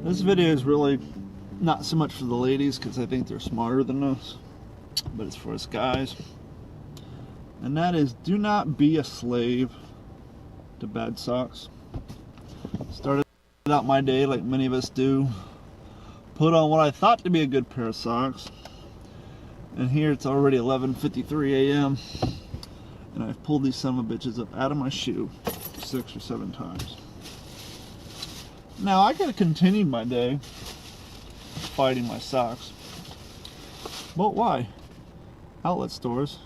This video is really not so much for the ladies because I think they're smarter than us, but it's for us guys. And that is, do not be a slave to bad socks. Started out my day like many of us do. Put on what I thought to be a good pair of socks. And here it's already 11:53 a.m. and I've pulled these son of a bitches up out of my shoe 6 or 7 times. Now I could have continued my day fighting my socks. But why? Outlet stores,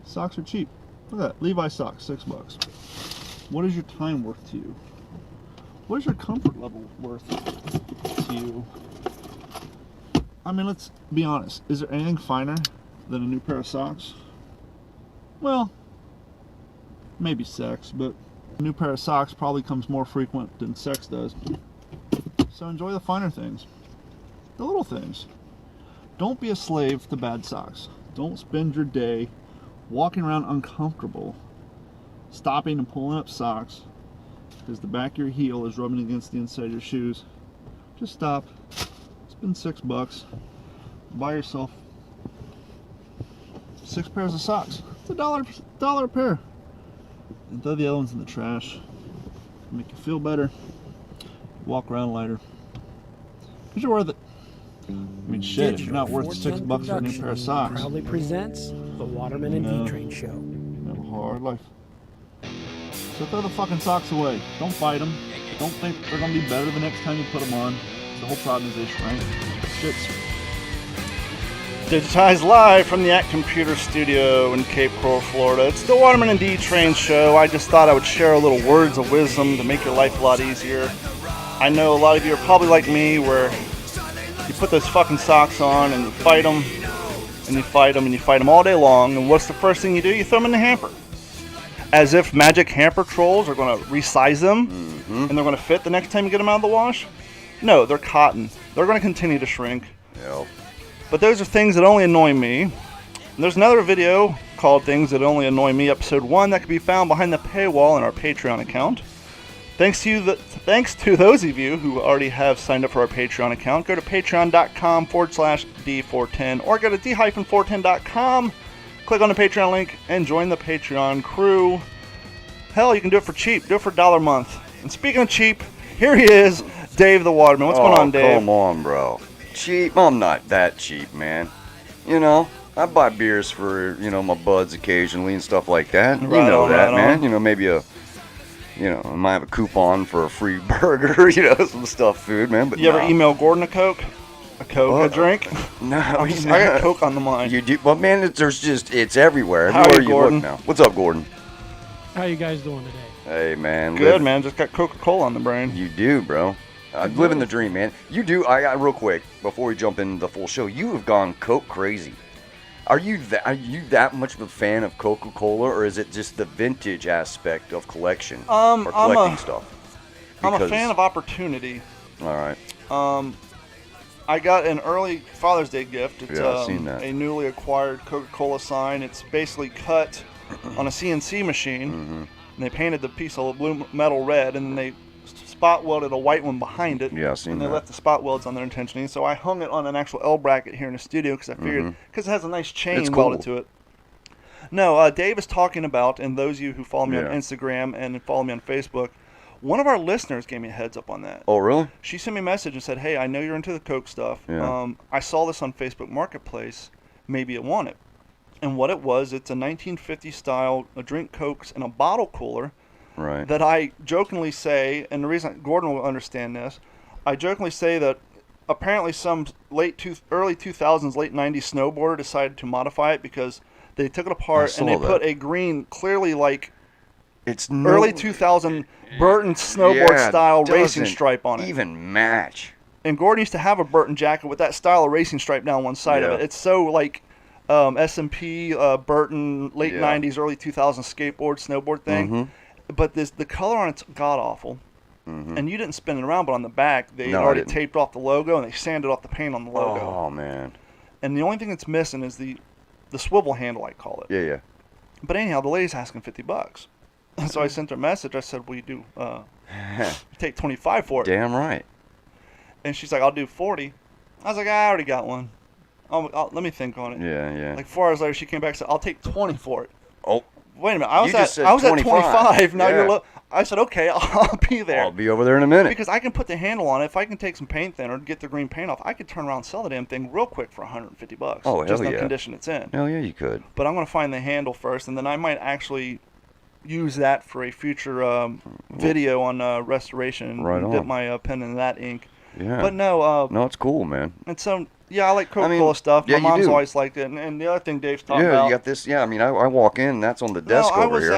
socks are cheap. Look at that, Levi's socks, $6. What is your time worth to you? What is your comfort level worth to you? I mean, let's be honest. Is there anything finer than a new pair of socks? Well, maybe sex, but a new pair of socks probably comes more frequent than sex does. So enjoy the finer things, the little things. Don't be a slave to bad socks. Don't spend your day walking around uncomfortable, stopping and pulling up socks because the back of your heel is rubbing against the inside of your shoes. Just stop, spend $6, buy yourself 6 pairs of socks. It's $1 a pair. And throw the other ones in the trash. Make you feel better. Walk around lighter. Because you're worth it. I mean, shit, if you're not worth $6 for a new pair of socks, proudly presents the Waterman and D-Train Show. You have a hard life. So throw the fucking socks away. Don't fight them. Don't think they're going to be better the next time you put them on. It's the whole problemization, right? Shit's digitized live from the Act Computer Studio in Cape Coral, Florida. It's the Waterman and D-Train Show. I just thought I would share a little words of wisdom to make your life a lot easier. I know a lot of you are probably like me, where you put those fucking socks on and you fight them, and you fight them, and you fight them all day long, and what's the first thing you do? You throw them in the hamper. As if magic hamper trolls are going to resize them, and they're going to fit the next time you get them out of the wash. No, they're cotton. They're going to continue to shrink. Yep. But those are things that only annoy me. And there's another video called Things That Only Annoy Me, episode 1, that can be found behind the paywall in our Patreon account. Thanks to those of you who already have signed up for our Patreon account. Go to patreon.com/D410 or go to D-410.com. Click on the Patreon link and join the Patreon crew. Hell, you can do it for cheap. Do it for $1 a month. And speaking of cheap, here he is, Dave the Waterman. What's going on, Dave? Come on, bro. Cheap? I'm not that cheap, man. You know, I buy beers for, my buds occasionally and stuff like that. Right you know on, that, right man. on. Maybe I might have a coupon for a free burger, some stuffed food, man. But You ever email Gordon a Coke? A Coke, a drink? No, I got Coke on the mind. You do? Well, man, it's everywhere. How are Everywhere you, you Gordon? look now. What's up, Gordon? How you guys doing today? Hey, man. Good, man. Just got Coca-Cola on the brain. You do, bro. Living the dream, man. You do. I got real quick before we jump into the full show. You have gone Coke crazy. Are you that much of a fan of Coca-Cola, or is it just the vintage aspect of collection or collecting stuff? I'm a fan of opportunity. All right. I got an early Father's Day gift. It's I've seen that. a newly acquired Coca-Cola sign. It's basically cut on a CNC machine, and they painted the piece of blue metal red, and then they spot welded a white one behind it. Yeah, I've seen and they that. left the spot welds on there intentionally. So I hung it on an actual L bracket here in the studio because I figured, because it has a nice chain It's welded cool. to it. No, Dave is talking about, and those of you who follow me on Yeah. Instagram and follow me on Facebook, one of our listeners gave me a heads up on that. Oh, really? She sent me a message and said, hey, I know you're into the Coke stuff. Yeah. I saw this on Facebook Marketplace. Maybe you want it. And what it was, it's a 1950 style drink Cokes in a bottle cooler Right. that I jokingly say, and the reason Gordon will understand this, I jokingly say that apparently some early 2000s, late 90s snowboarder decided to modify it because they took it apart and they put a green, clearly like It's early 2000 Burton snowboard style racing stripe on it. Even match. And Gordon used to have a Burton jacket with that style of racing stripe down one side of Yeah. it. It's so like S&P, Burton, late 90s, early 2000s skateboard, snowboard thing. But the color on it's god-awful. And you didn't spin it around, but on the back, they No, I already didn't. taped off the logo, and they sanded off the paint on the logo. Oh, man. And the only thing that's missing is the swivel handle, I call it. Yeah. But anyhow, the lady's asking $50. So I sent her a message. I said, "Will you do? Take $25 for it." Damn right. And she's like, I'll do 40. I was like, I already got one. Let me think on it. Yeah, yeah. Like 4 hours later, she came back and said, I'll take 20 for it. Oh. Wait a minute. I was You just said at 25. 25. Now Yeah. you're low. I said, okay, I'll be there. I'll be over there in a minute. Because I can put the handle on it. If I can take some paint thinner, get the green paint off, I could turn around and sell the damn thing real quick for $150. Oh, just hell the yeah. condition it's in. Hell yeah, you could. But I'm going to find the handle first, and then I might actually use that for a future video on restoration. Right and dip on. my pen in that ink. Yeah. But no, No, it's cool, man. and so, yeah, I like Coca-Cola I mean, stuff. yeah, My you mom's do. always liked it. And the other thing Dave's talking Yeah, about. you got this. Yeah, I mean, I walk in, that's on the desk I over was here.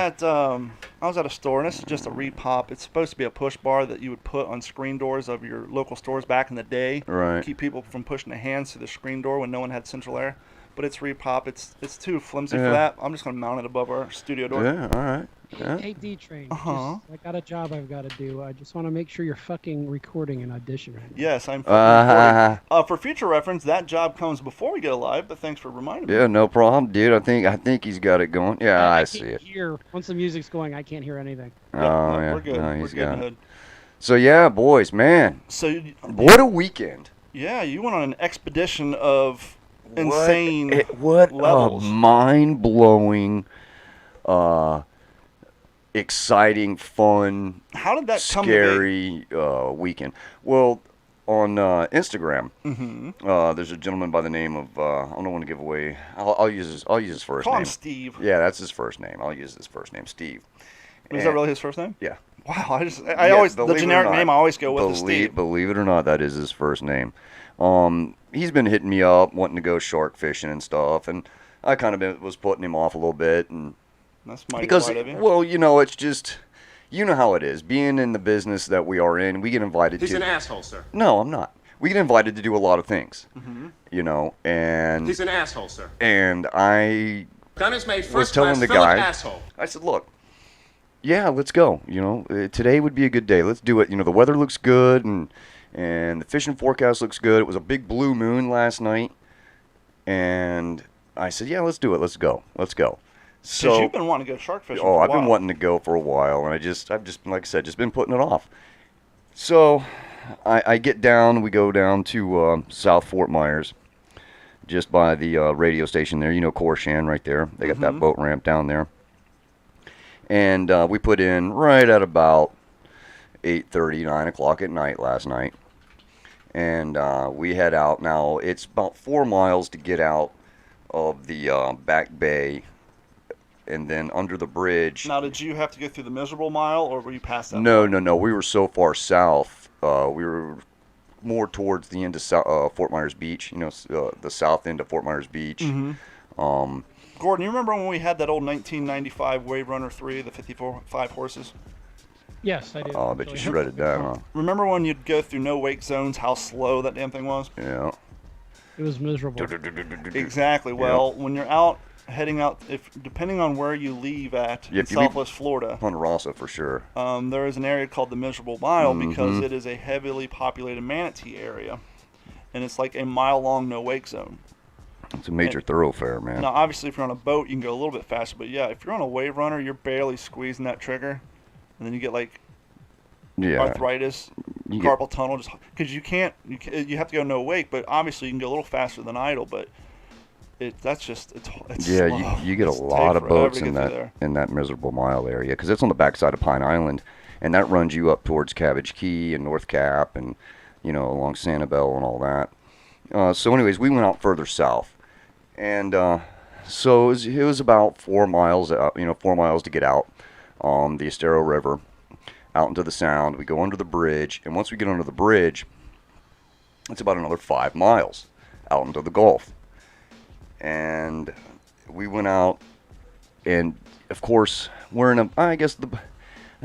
I was at a store, and this is just a repop. It's supposed to be a push bar that you would put on screen doors of your local stores back in the day. Right. Keep people from pushing their hands through the screen door when no one had central air. But it's repop. It's too flimsy Yeah. for that. I'm just going to mount it above our studio door. Yeah, all right. Yeah. Hey, D-Train. Uh-huh. I got a job I've got to do. I just want to make sure you're fucking recording an audition right now. Yes, I'm Uh, for future reference, that job comes before we go live, but thanks for reminding me. yeah, no problem, dude. I think he's got it going. Yeah, I see can't it. hear. Once the music's going, I can't hear anything. Yeah, Oh, no, yeah. we're good. No, we're he's good in got the it. hood. So, yeah, boys, man. So, What a weekend. yeah, you went on an expedition of insane What levels. a mind-blowing, exciting, fun, How did that come to be? scary weekend. Well, on Instagram, Mm-hmm. there's a gentleman by the name of I don't want to give away. I'll use his first Call name. him Steve. Yeah, that's his first name. I'll use his first name, Steve. Is that really his first name? Yeah. Wow, I Yeah, always the believe it or generic not. name I always go with is Steve. Believe it or not, that is his first name. He's been hitting me up, wanting to go shark fishing and stuff, and I kind of was putting him off a little bit, and That's mighty because, polite of you. well, it's just, you know how it is. Being in the business that we are in, we get invited He's to. an asshole, sir. No, I'm not. We get invited to do a lot of things, Mm-hmm. and He's an asshole, sir. and I Gun is made was first telling class the Philip guy, asshole. I said, look, yeah, let's go. Today would be a good day. Let's do it. The weather looks good, and the fishing forecast looks good. It was a big blue moon last night, and I said, yeah, let's do it. Let's go. Let's go. So, Because you've been wanting to go shark fishing for a I've been while. wanting to go for a while, and I've just, like I said, just been putting it off. So, I get down. We go down to South Fort Myers, just by the radio station there. Korshan right there. They got that boat ramp down there. And we put in right at about 8:30, 9 o'clock at night last night. And we head out. Now, it's about 4 miles to get out of the back bay and then under the bridge. Now, did you have to go through the miserable mile, or were you past that? No. We were so far south. We were more towards the end of Fort Myers Beach, the south end of Fort Myers Beach. Mm-hmm. Gordon, you remember when we had that old 1995 Wave Runner 3, the 55 horses? Yes, I do. Oh, I bet you shredded that, huh? Remember when you'd go through no wake zones, how slow that damn thing was? Yeah. It was miserable. Exactly. Well, when you're out, heading out, depending on where you leave at in if you leave Southwest Florida, Ponderosa for sure. there is an area called the Miserable Mile Mm-hmm. because it is a heavily populated manatee area. And it's like a mile-long no-wake zone. It's a major thoroughfare, man. Now, obviously, if you're on a boat, you can go a little bit faster. But, yeah, if you're on a wave runner, you're barely squeezing that trigger. And then you get, like, Yeah. arthritis, You get- carpal tunnel, just because you have to go no wake. But, obviously, you can go a little faster than idle. But it's Yeah, slow. you get a It's lot take of forever boats to in get through that there. miserable mile area because it's on the backside of Pine Island, and that runs you up towards Cabbage Key and North Cap and along Sanibel and all that. So, anyways, we went out further south, and so it was about 4 miles. 4 miles to get out on the Estero River, out into the Sound. We go under the bridge, and once we get under the bridge, it's about another 5 miles out into the Gulf. And we went out, and of course we're in I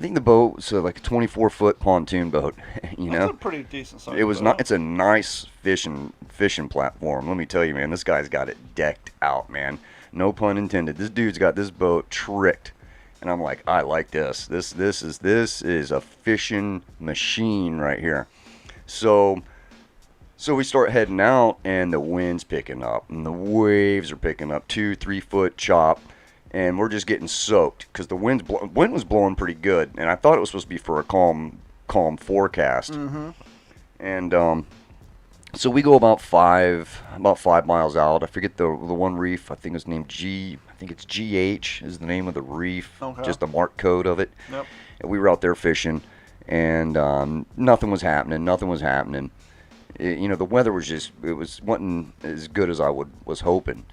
think the boat was like a 24-foot pontoon boat. That's a pretty decent size. It was boat. not. It's a nice fishing platform. Let me tell you, man. This guy's got it decked out, man. No pun intended. This dude's got this boat tricked, and I'm like, I like this. This is a fishing machine right here. So we start heading out, and the wind's picking up, and the waves are picking up 2-3 foot chop, and we're just getting soaked because the wind was blowing pretty good, and I thought it was supposed to be for a calm forecast. Mm-hmm. And so we go about 5 miles out. I forget the one reef. I think it's named G. I think it's GH is the name of the reef. Okay. Just the mark code of it. Yep. And we were out there fishing, and nothing was happening. Nothing was happening. The weather was wasn't as good as I was hoping.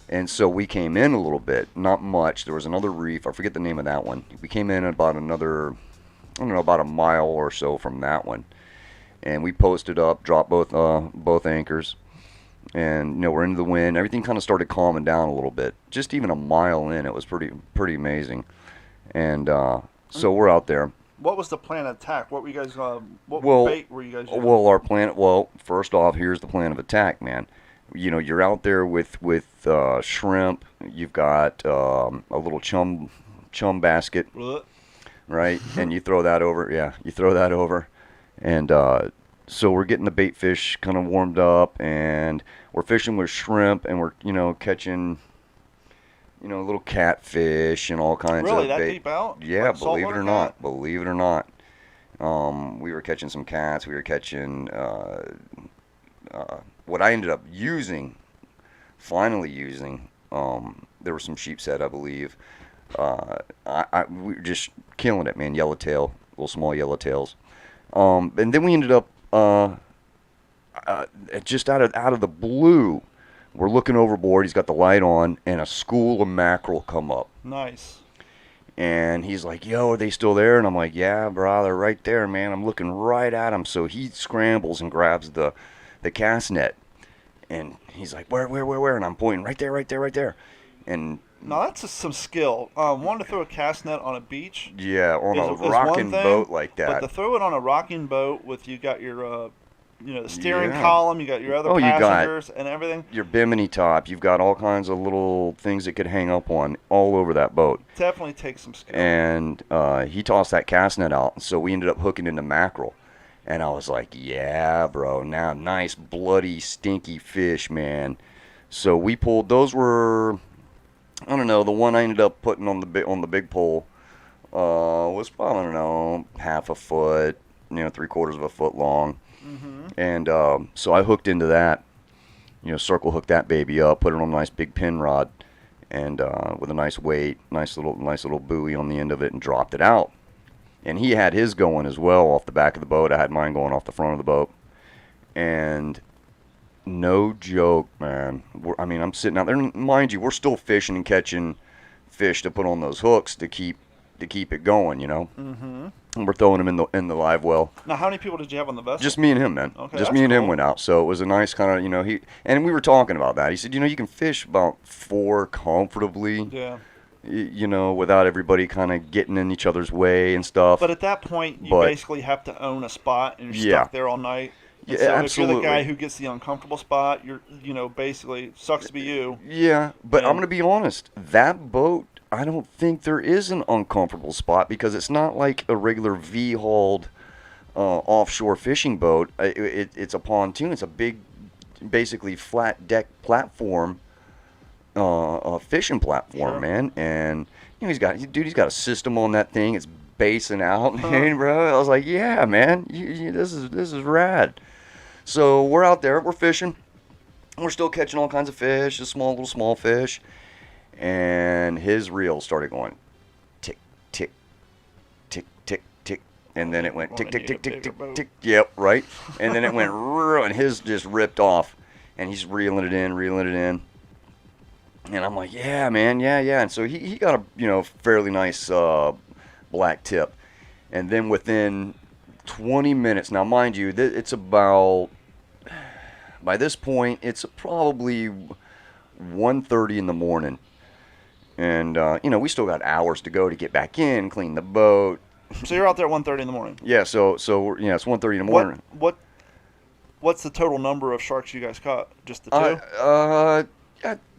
And so we came in a little bit, not much. There was another reef. I forget the name of that one. We came in about about a mile or so from that one. And we posted up, dropped both anchors, and we're into the wind. Everything kind of started calming down a little bit. Just even a mile in, it was pretty amazing. And so we're out there. What was the plan of attack? What were you guys? Bait were you guys using? Well, our plan. Well, first off, here's the plan of attack, man. You're out there with shrimp. You've got a little chum basket, right? And you throw that over. Yeah, you throw that over. And so we're getting the bait fish kind of warmed up, and we're fishing with shrimp, and we're catching little catfish and all kinds of really that bait. deep out? Yeah, Like believe it or saltwater not. cat? Believe it or not. We were catching some cats. We were catching what I ended up finally using. There were some sheepshead, I believe. We were just killing it, man. Yellowtail, little small yellowtails. And then we ended up just out of the blue. We're looking overboard. He's got the light on, and a school of mackerel come up. Nice. And he's like, "Yo, are they still there?" And I'm like, "Yeah, bro, they're right there, man. I'm looking right at them." So he scrambles and grabs the cast net, and he's like, "Where?" And I'm pointing right there. And now that's some skill. Wanting to throw a cast net on a beach. Yeah, on a is one rocking thing, boat like that. But to throw it on a rocking boat with you got your the steering Yeah. column, you got your other Oh, you got passengers and everything. Your bimini top, you've got all kinds of little things that could hang up on all over that boat. Definitely takes some skill. And he tossed that cast net out, so we ended up hooking into mackerel. And I was like, "Yeah, bro, now nice bloody stinky fish, man." So we pulled. Those were, I don't know, the one I ended up putting on the big pole was probably, I don't know, half a foot, 3/4 of a foot long. Mm-hmm. And so I hooked into that, circle hooked that baby up, put it on a nice big pin rod, and with a nice weight, nice little buoy on the end of it, and dropped it out. And he had his going as well off the back of the boat. I had mine going off the front of the boat. And no joke, man. I'm sitting out there, and mind you, we're still fishing and catching fish to put on those hooks to keep it going, Mm-hmm. And we're throwing them in the live well. Now, how many people did you have on the vessel? Just me and him, man. Okay, Just that's me and him cool. went out. So it was a nice kind of, and we were talking about that. He said, you can fish about 4 comfortably, Yeah. Without everybody kind of getting in each other's way and stuff. But at that point, you But- basically have to own a spot, and you're Yeah. stuck there all night. And Yeah, so absolutely. if you're the guy who gets the uncomfortable spot, you're, basically, sucks to be you. Yeah, but Yeah. I'm going to be honest. That boat, I don't think there is an uncomfortable spot because it's not like a regular V-hauled offshore fishing boat. It's a pontoon. It's a big, basically flat deck platform, a fishing platform, Sure. man. And he's got a system on that thing. It's basing out, man, bro. I was like, yeah, man, this is rad. So we're out there, we're fishing. We're still catching all kinds of fish, just little small fish. And his reel started going tick, tick, tick, tick, tick. And then it went tick, tick, tick, tick, tick, tick. Yep, right. And then it went, and his just ripped off. And he's reeling it in. And I'm like, yeah, man, yeah. And so he got a, fairly nice black tip. And then within 20 minutes, now mind you, it's about, by this point, it's probably 1:30 in the morning. And, we still got hours to go to get back in, clean the boat. So you're out there at 1:30 in the morning. Yeah, so it's 1:30 in the morning. What's the total number of sharks you guys caught? Just the two?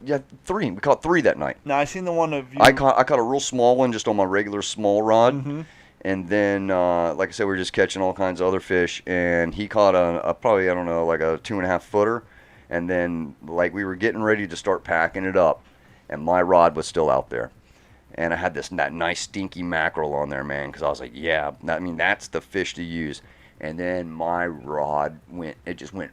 Yeah, 3. We caught 3 that night. Now I seen the one of you. I caught a real small one just on my regular small rod. Mm-hmm. And then, like I said, we were just catching all kinds of other fish. And he caught a probably, I don't know, like a 2.5 footer. And then, like, we were getting ready to start packing it up. And my rod was still out there. And I had that nice stinky mackerel on there, man. Because I was like, yeah, that's the fish to use. and then my rod just went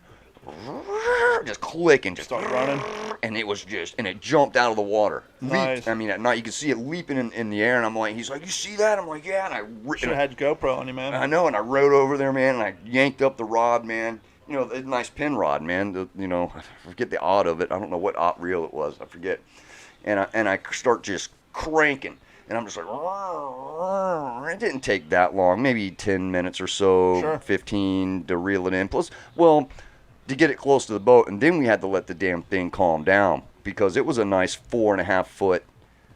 just clicking, just Start running. and it jumped out of the water. Nice. Leaped. I mean, at night you could see it leaping in the air, and I'm like, he's like, you see that? I'm like, yeah, and Should have had GoPro on you, man. I know, and I rode over there, man, and I yanked up the rod, man. You know, a nice pin rod, man. I forget the odd of it. I don't know what odd reel it was. I forget. And I start just cranking, and I'm just like, it didn't take that long, maybe 10 minutes or so, Sure. 15 to reel it in. Plus, well, to get it close to the boat, and then we had to let the damn thing calm down because it was a nice 4.5 foot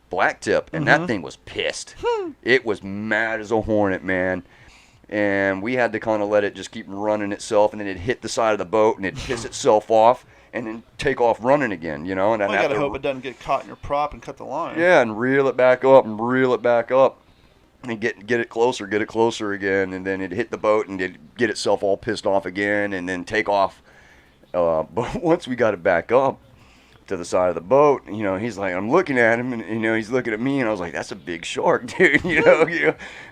black tip, and that thing was pissed. It was mad as a hornet, man. And we had to kind of let it just keep running itself, and then it'd hit the side of the boat, and it'd piss itself off, and then take off running again, you know. And Well, I'd you have gotta to, hope it doesn't get caught in your prop and cut the line. yeah, and reel it back up, and get it closer again, and then it'd hit the boat, and it'd get itself all pissed off again, and then take off. But once we got it back up to the side of the boat, you know, he's like, I'm looking at him, and you know, he's looking at me, and I was like, that's a big shark, dude, you know,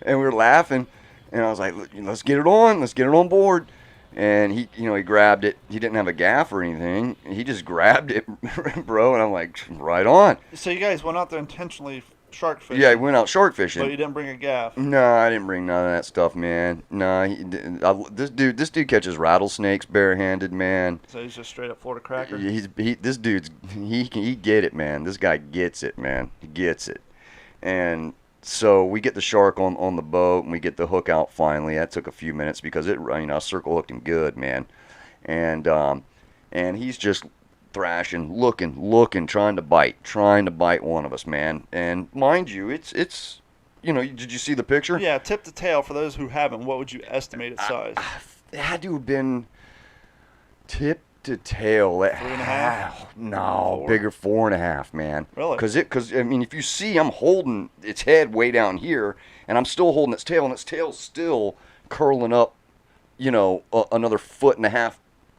and we were laughing. And I was like, let's get it on board. And he grabbed it. He didn't have a gaff or anything. He just grabbed it, bro. And I'm like, right on. So you guys went out there intentionally shark fishing? Yeah, he went out shark fishing. But you didn't bring a gaff? No, I didn't bring none of that stuff, man. No, this dude catches rattlesnakes barehanded, man. So he's just straight up Florida cracker? This dude's, he get it, man. This guy gets it, man. He gets it. And so we get the shark on the boat, and we get the hook out finally. That took a few minutes because I circle hooked him good, man. And he's just thrashing, looking, trying to bite one of us, man. And mind you, it's did you see the picture? Yeah, tip to tail, for those who haven't, what would you estimate its size? It had to have been tip to tail. 3.5? No, 4? bigger, 4.5, man. Really? Because I mean, if you see, I'm holding its head way down here, and I'm still holding its tail, and its tail's still curling up, another 1.5 foot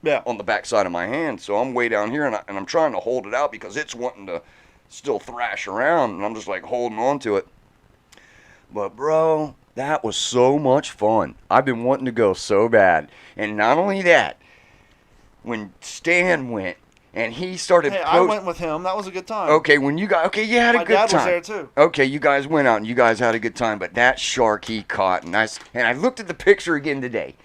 Yeah. on the back side of my hand. So I'm way down here, and I'm trying to hold it out because it's wanting to still thrash around, and I'm just like holding on to it. But bro, that was so much fun. I've been wanting to go so bad, and not only that, when Stan went and he started. Hey, I went with him. That was a good time. Okay, you had a good time. My dad was there too. Okay, you guys went out and you guys had a good time, but that shark he caught, and I looked at the picture again today.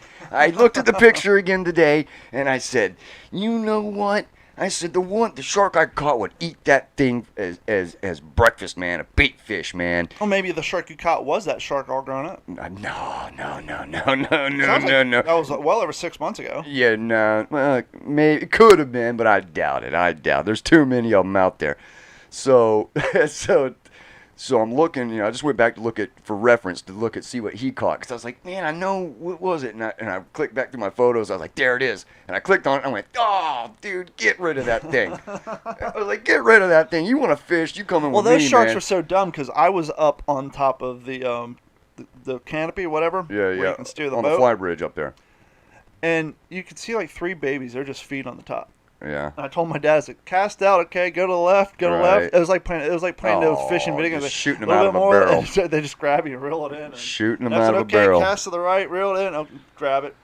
And I said, you know what? I said the shark I caught would eat that thing as breakfast, man, a bait fish, man. Well, maybe the shark you caught was that shark all grown up. No. That was well over 6 months ago. Yeah, no. Well, maybe it could have been, but I doubt it. There's too many of them out there. So I'm looking. I just went back to look see what he caught, because I was like, man, I know what was it, and I clicked back through my photos. I was like, there it is, and I clicked on it. And I went, oh, dude, get rid of that thing. I was like, get rid of that thing. You want to fish? You come in with me, man. Well, those sharks were so dumb because I was up on top of the canopy, whatever. Yeah. Where you can steer the on boat. the fly bridge up there. And you could see like 3 babies. They're just feeding on the top. Yeah. And I told my dad, I said, cast out, okay, go to the left, go to the left. It was like playing those fishing video games. Just shooting them a out of a more, barrel. They just grab you and reel it in. And Shooting them I out said, of a okay, barrel. cast to the right, reel it in, oh, grab it.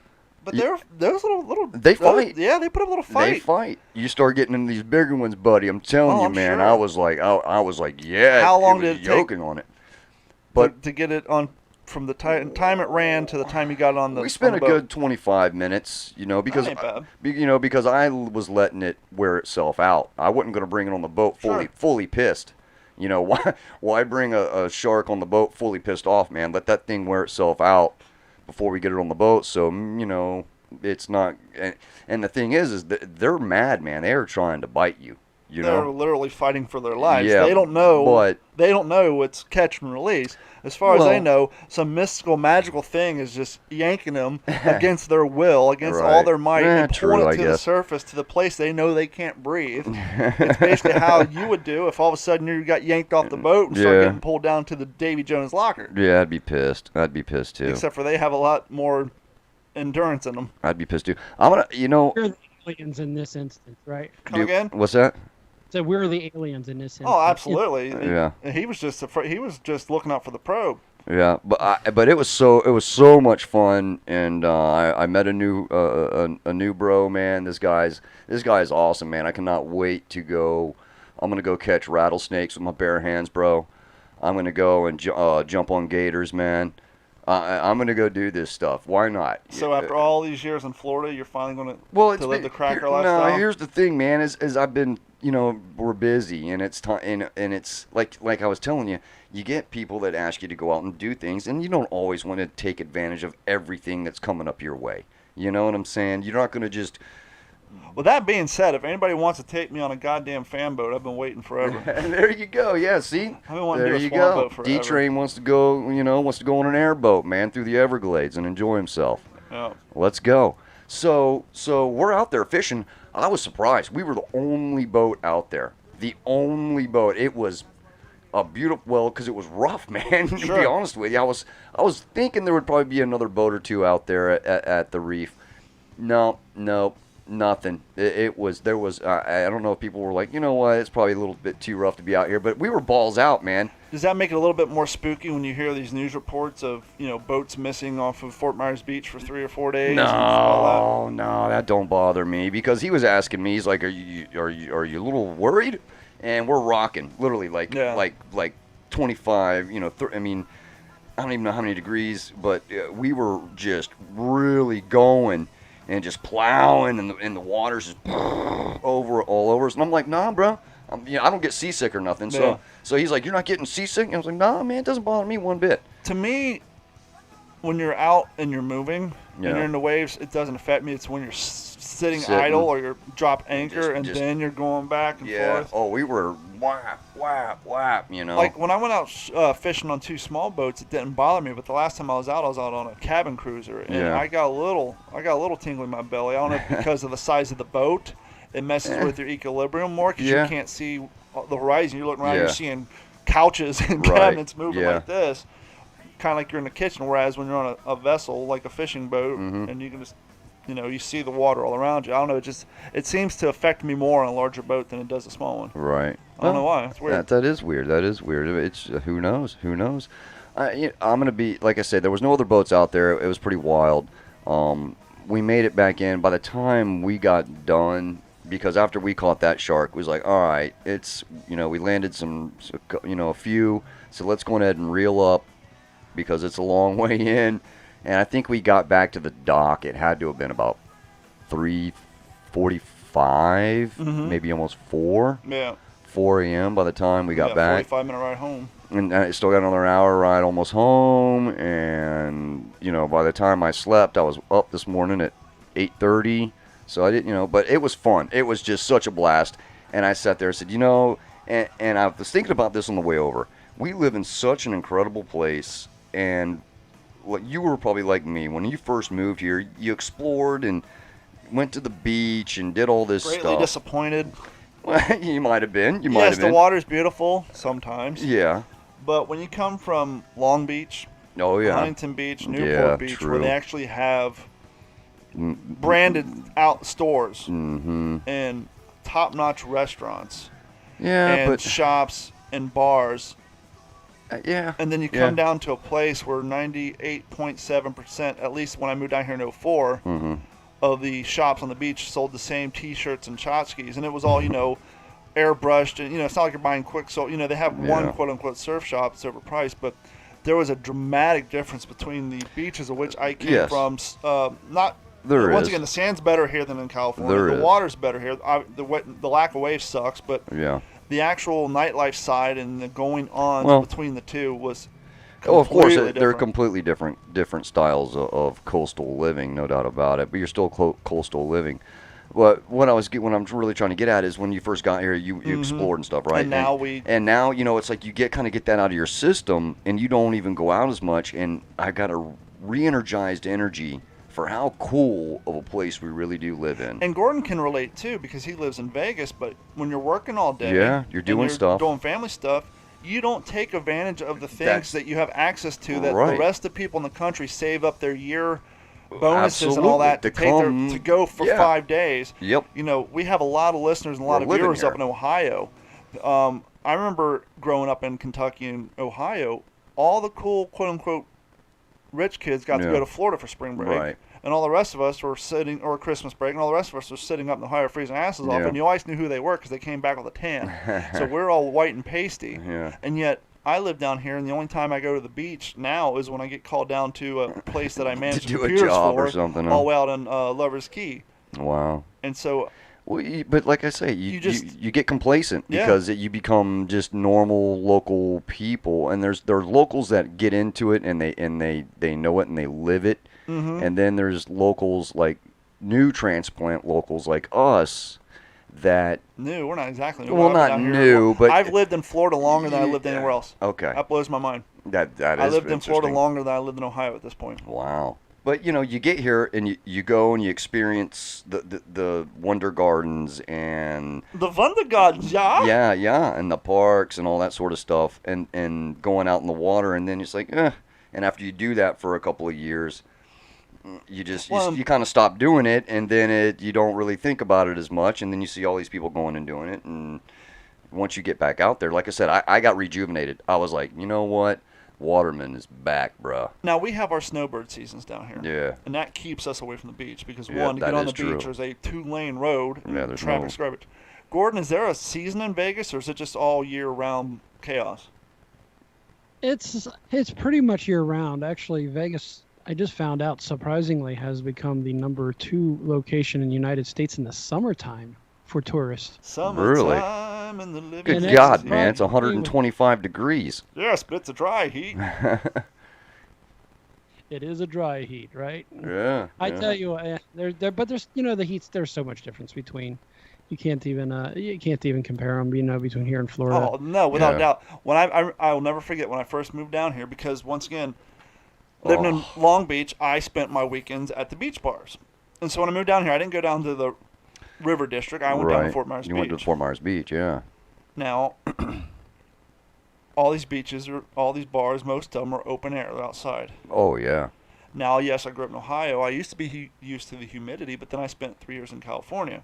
But those little They fight. Yeah, they put up a little fight. They fight. You start getting into these bigger ones, buddy. I'm telling you, I'm man. sure. I was like, yeah. How long was did it take yoking on it? But to get it on from the time it ran to the time you got it on the we spent on a the boat? good 25 minutes, because That ain't because I was letting it wear itself out. I wasn't going to bring it on the boat fully pissed. Why bring a shark on the boat fully pissed off, man? Let that thing wear itself out before we get it on the boat. So it's not. And the thing is they're mad, man. They are trying to bite you. They're literally fighting for their lives. Yeah, they don't know. but they don't know it's catch and release. As far as they know, some mystical, magical thing is just yanking them against their will, against all their might, and pulling it to the surface, to the place they know they can't breathe. It's basically how you would do if all of a sudden you got yanked off the boat and started getting pulled down to the Davy Jones locker. Yeah, I'd be pissed. I'd be pissed too. Except for they have a lot more endurance in them. I'd be pissed too. I'm gonna, We're the aliens in this instance, right? Come again? What's that? So we're the aliens in this instance. Oh, absolutely. Yeah. He was just looking out for the probe. Yeah, but it was so much fun, and I met a new bro, man. This guy's awesome, man. I cannot wait to go. I'm gonna go catch rattlesnakes with my bare hands, bro. I'm gonna go and jump on gators, man. I'm gonna go do this stuff. Why not? So after all these years in Florida, you're finally going Well, to live the cracker no, lifestyle? here's the thing, man. Is I've been, we're busy, and it's time, and it's like I was telling you, you get people that ask you to go out and do things, and you don't always want to take advantage of everything that's coming up your way. You know what I'm saying? You're not gonna just. Well, that being said, if anybody wants to take me on a goddamn fan boat, I've been waiting forever. There you go. Yeah, see? I've been wanting to There do a you swamp go. boat forever. D-Train wants to go, wants to go on an airboat, man, through the Everglades and enjoy himself. Yeah. Let's go. So we're out there fishing. I was surprised. We were the only boat out there. The only boat. It was a beautiful, well, because it was rough, man, to Sure. be honest with you. I was thinking there would probably be another boat or two out there at the reef. No, nothing. There was, I don't know if people were like, you know what, it's probably a little bit too rough to be out here, but we were balls out, man. Does that make it a little bit more spooky when you hear these news reports of, boats missing off of Fort Myers Beach for 3 or 4 days? and all No, that don't bother me, because he was asking me, he's like, are you a little worried? And we're rocking, literally, like 25, I mean, I don't even know how many degrees, but we were just really going and just plowing, and the water's just all over us. And I'm like, nah, bro, I don't get seasick or nothing. Yeah. So he's like, you're not getting seasick? And I was like, nah, man, it doesn't bother me one bit. To me, when you're out and you're moving Yeah. and you're in the waves, it doesn't affect me. It's when you're sitting idle or you're drop anchor and Just- then you're going back and forth. Oh, we were whap, whap, Like when I went out fishing on 2 small boats, it didn't bother me. But the last time I was out on a cabin cruiser, and Yeah. I got a little tingle in my belly. I don't know if because of the size of the boat, it messes with your equilibrium more because Yeah. you can't see the horizon. You're looking around, Yeah. you're seeing couches and Right. cabinets moving Yeah. like this, kind of like you're in the kitchen. Whereas when you're on a vessel like a fishing boat, Mhm. and you can just you see the water all around you. I don't know. It seems to affect me more on a larger boat than it does a small one. Right. I don't know why. It's weird. That is weird. That is weird. It's who knows? I'm gonna be like I said. There was no other boats out there. It was pretty wild. We made it back in. By the time we got done, because after we caught that shark, we was like, all right, it's we landed a few. So let's go ahead and reel up because it's a long way in. And I think we got back to the dock. It had to have been about 3:45, maybe almost 4 a.m. by the time we got back. 45-minute ride home. And I still got another hour ride almost home. And, by the time I slept, I was up this morning at 8:30. So I didn't, but it was fun. It was just such a blast. And I sat there and said, and I was thinking about this on the way over. We live in such an incredible place. And you were probably like me. When you first moved here, you explored and went to the beach and did all this Greatly stuff. disappointed. Well, you might have been. Yes, the water's beautiful sometimes. Yeah. But when you come from Long Beach, Oh, yeah. Huntington Beach, Newport Yeah, Beach, true. where they actually have branded out stores Mm-hmm. and top-notch restaurants Yeah, and but shops and bars, yeah. and then you come down to a place where 98.7%, at least when I moved down here in 04, Mm-hmm. of the shops on the beach sold the same T-shirts and tchotchkes, and it was all airbrushed, and it's not like you're buying quick. So they have one Yeah. quote-unquote surf shop that's overpriced, but there was a dramatic difference between the beaches of which I came Yes. from. Not There once is. again, the sand's better here than in California. There The is. water's better here. The lack of waves sucks, but Yeah. the actual nightlife side and the going on Well- between the two was Oh, of course, completely they're different. completely different styles of coastal living, no doubt about it. But you're still coastal living. But what I'm really trying to get at is when you first got here, you explored and stuff, right? And now now it's like you kind of get that out of your system, and you don't even go out as much. And I got a re-energized energy for how cool of a place we really do live in. And Gordon can relate too because he lives in Vegas. But when you're working all day, Yeah, you're doing and stuff. doing family stuff. You don't take advantage of the things That's- that you have access to that Right. the rest of the people in the country save up their year bonuses and all Absolutely. that To to take come- to go for yeah. 5 days. Yep. We have a lot of listeners and a lot We're of living viewers up here. in Ohio. I remember growing up in Kentucky and Ohio. all the cool quote unquote rich kids got to Yeah. go to Florida for spring break. Right. And all the rest of us were sitting, or Christmas break, and all the rest of us were sitting up in the Ohio freezing asses off, Yeah. and you always knew who they were because they came back with a tan. So we're all white and pasty. Yeah. And yet, I live down here, and the only time I go to the beach now is when I get called down to a place that I manage do a computers job for, or something, huh? all the way out on Lover's Key. Wow. And so, Well, but like I say, You you just- you get complacent Yeah. because you become just normal local people, and there are locals that get into it and they know it and they live it, and then there's locals like new transplant locals like us that new, we're not exactly new. Well, I've been not down here- new, but- I've lived in Florida longer than I lived anywhere else. Okay, That blows my mind. that I is lived in Florida interesting. longer than I lived in Ohio at this point. Wow. But you get here and you go and you experience the Wonder Gardens and The Wundergarten, yeah? yeah, and the parks and all that sort of stuff, and going out in the water, and then it's like, and after you do that for a couple of years, you just Well, you kind of stop doing it, and then you don't really think about it as much, and then you see all these people going and doing it, and once you get back out there, like I said, I got rejuvenated. I was like, you know what, Waterman is back, bruh. Now, we have our snowbird seasons down here. Yeah. And that keeps us away from the beach because, Yeah, one, to that get on is the beach, true. there's a 2-lane road and Yeah, there's traffic's garbage. Gordon, is there a season in Vegas, or is it just all year-round chaos? It's pretty much year round. Actually, Vegas, I just found out, surprisingly, has become the number 2 location in the United States in the summertime for tourists. Summertime in the living Good And room. God, it's man, it's right. 125 degrees. Yes, but it's a dry heat. It is a dry heat, right? Yeah. I tell you, but there's the heats. There's so much difference between. You can't even compare them. Between here and Florida. Oh, no, without Yeah. doubt. When I will never forget when I first moved down here because, once again, living in Oh. Long Beach, I spent my weekends at the beach bars. And so when I moved down here, I didn't go down to the River District. I went down to Fort Myers You Beach. went to Fort Myers Beach, yeah. Now, all these beaches, all these bars, most of them are open air. They're outside. Oh, yeah. Now, yes, I grew up in Ohio. I used to be used to the humidity, but then I spent 3 years in California.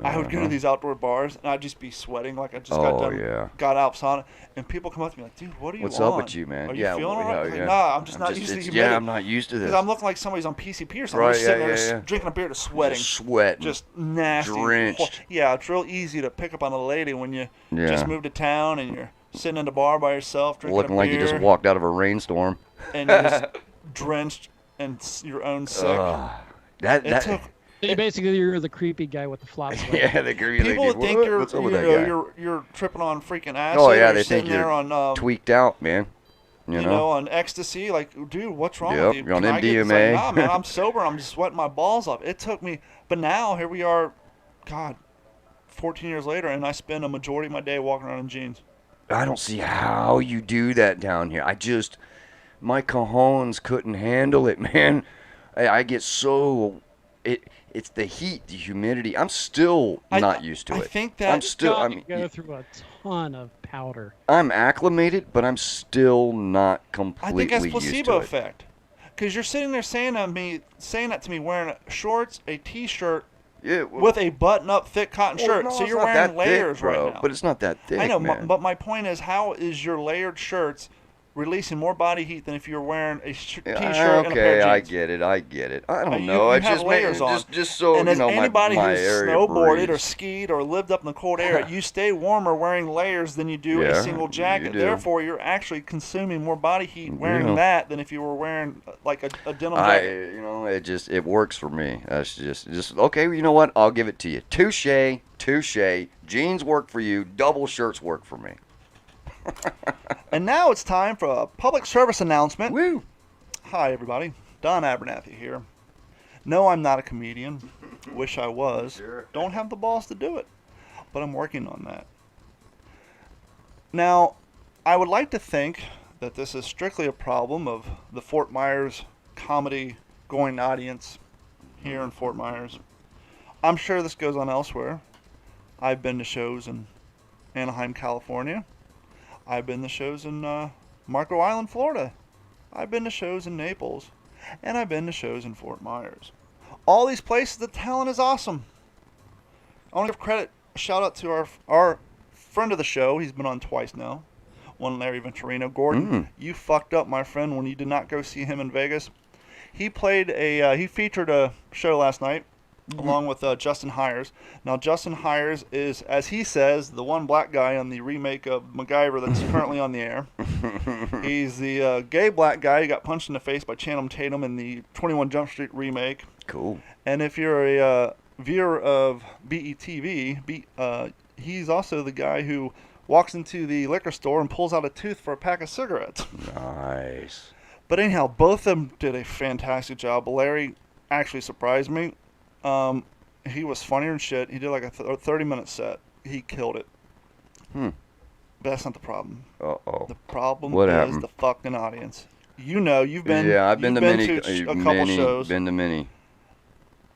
I would go to these outdoor bars, and I'd just be sweating like I just got Oh, done, yeah. got out sauna, and people come up to me like, dude, what are you What's on? up with you, man? Are you Yeah, feeling well, all right? yeah, Like, yeah. nah, I'm just not used to the it's- humidity. Yeah, I'm not used to this. Because I'm looking like somebody's on PCP or something. Right, I'm just sitting yeah, there yeah, just yeah. drinking a beer, just sweating. Just sweating. Just nasty. Drenched. Yeah, it's real easy to pick up on a lady when you Yeah. just moved to town and you're sitting in the bar by yourself drinking Looking a like beer. you just walked out of a rainstorm. And you're just drenched and your own sick. It took. So basically, you're the creepy guy with the flop. yeah, the green. People would think What's up with that guy? you're tripping on freaking acid. Oh or yeah, you're they think sitting there you're on tweaked out, man. You you know? know, on ecstasy. Like, dude, what's wrong Yep, with you? you're on Can I get this? MDMA. Like, nah, man, I'm sober. I'm just sweating my balls off. It took me, but now here we are, God, 14 years later, and I spend a majority of my day walking around in jeans. I don't see how you do that down here. My cajones couldn't handle it, man. I get so it's the heat, the humidity. I'm still not used to it. I think that I'm still. I You mean, go through a ton of powder. I'm acclimated, but I'm still not I completely think that's used placebo to it. effect. Because you're sitting there saying that to me, wearing shorts, a t-shirt Yeah, well, with a button-up thick cotton well, shirt. no, so it's you're not wearing that layers thick, bro, right now. But it's not that thick. I know, man. but my point is, how is your layered shirts releasing more body heat than if you're wearing a t-shirt and a pair Okay, of I jeans? get it. I get it. I don't You- know. you It's have just layers on. just so And as anybody my who's area snowboarded or breathes. skied or lived up in the cold air, you stay warmer wearing layers than you do Yeah, a single jacket. you do. Therefore, you're actually consuming more body heat wearing Yeah. that than if you were wearing like a denim I, jacket. it works for me. That's just okay. You know what? I'll give it to you. Touche, touche. Jeans work for you. Double shirts work for me. And now it's time for a public service announcement. Woo! Hi, everybody. Don Abernathy here. No, I'm not a comedian. Wish I was. Sure. Don't have the balls to do it. But I'm working on that. Now, I would like to think that this is strictly a problem of the Fort Myers comedy going audience here in Fort Myers. I'm sure this goes on elsewhere. I've been to shows in Anaheim, California. I've been to shows in Marco Island, Florida. I've been to shows in Naples. And I've been to shows in Fort Myers. All these places, the talent is awesome. I want to give credit, a shout out to our friend of the show. He's been on twice now. one Larry Venturino. Gordon, you fucked up, my friend, when you did not go see him in Vegas. He featured a show last night along with Justin Hires. Now, Justin Hires is, as he says, the one black guy on the remake of MacGyver that's currently on the air. He's the gay black guy who got punched in the face by Channing Tatum in the 21 Jump Street remake. Cool. And if you're a viewer of BETV, he's also the guy who walks into the liquor store and pulls out a tooth for a pack of cigarettes. Nice. But anyhow, both of them did a fantastic job. Larry actually surprised me. He was funnier than shit. He did like a 30-minute set. He killed it. But that's not the problem. Uh-oh. The problem What is happened? the fucking audience. You know, you've been. Yeah, I've been to many. To a couple shows. Been to many.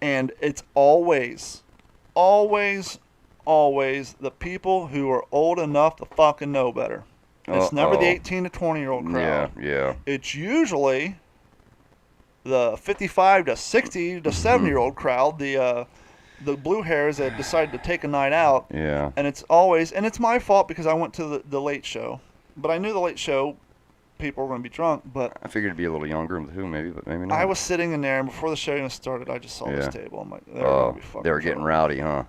And it's always, always, always the people who are old enough to fucking know better. It's never the 18 to 20-year-old crowd. Yeah. It's usually the 55 to 60 to 70-year-old crowd, the blue hairs that decide to take a night out. Yeah. And it's my fault because I went to the late show. But I knew the late show people were going to be drunk, but I figured it'd be a little younger too, maybe, but maybe not. I was sitting in there, and before the show even started, I just saw this table. I'm like, they're going to be fucking they were getting drunk. rowdy, huh?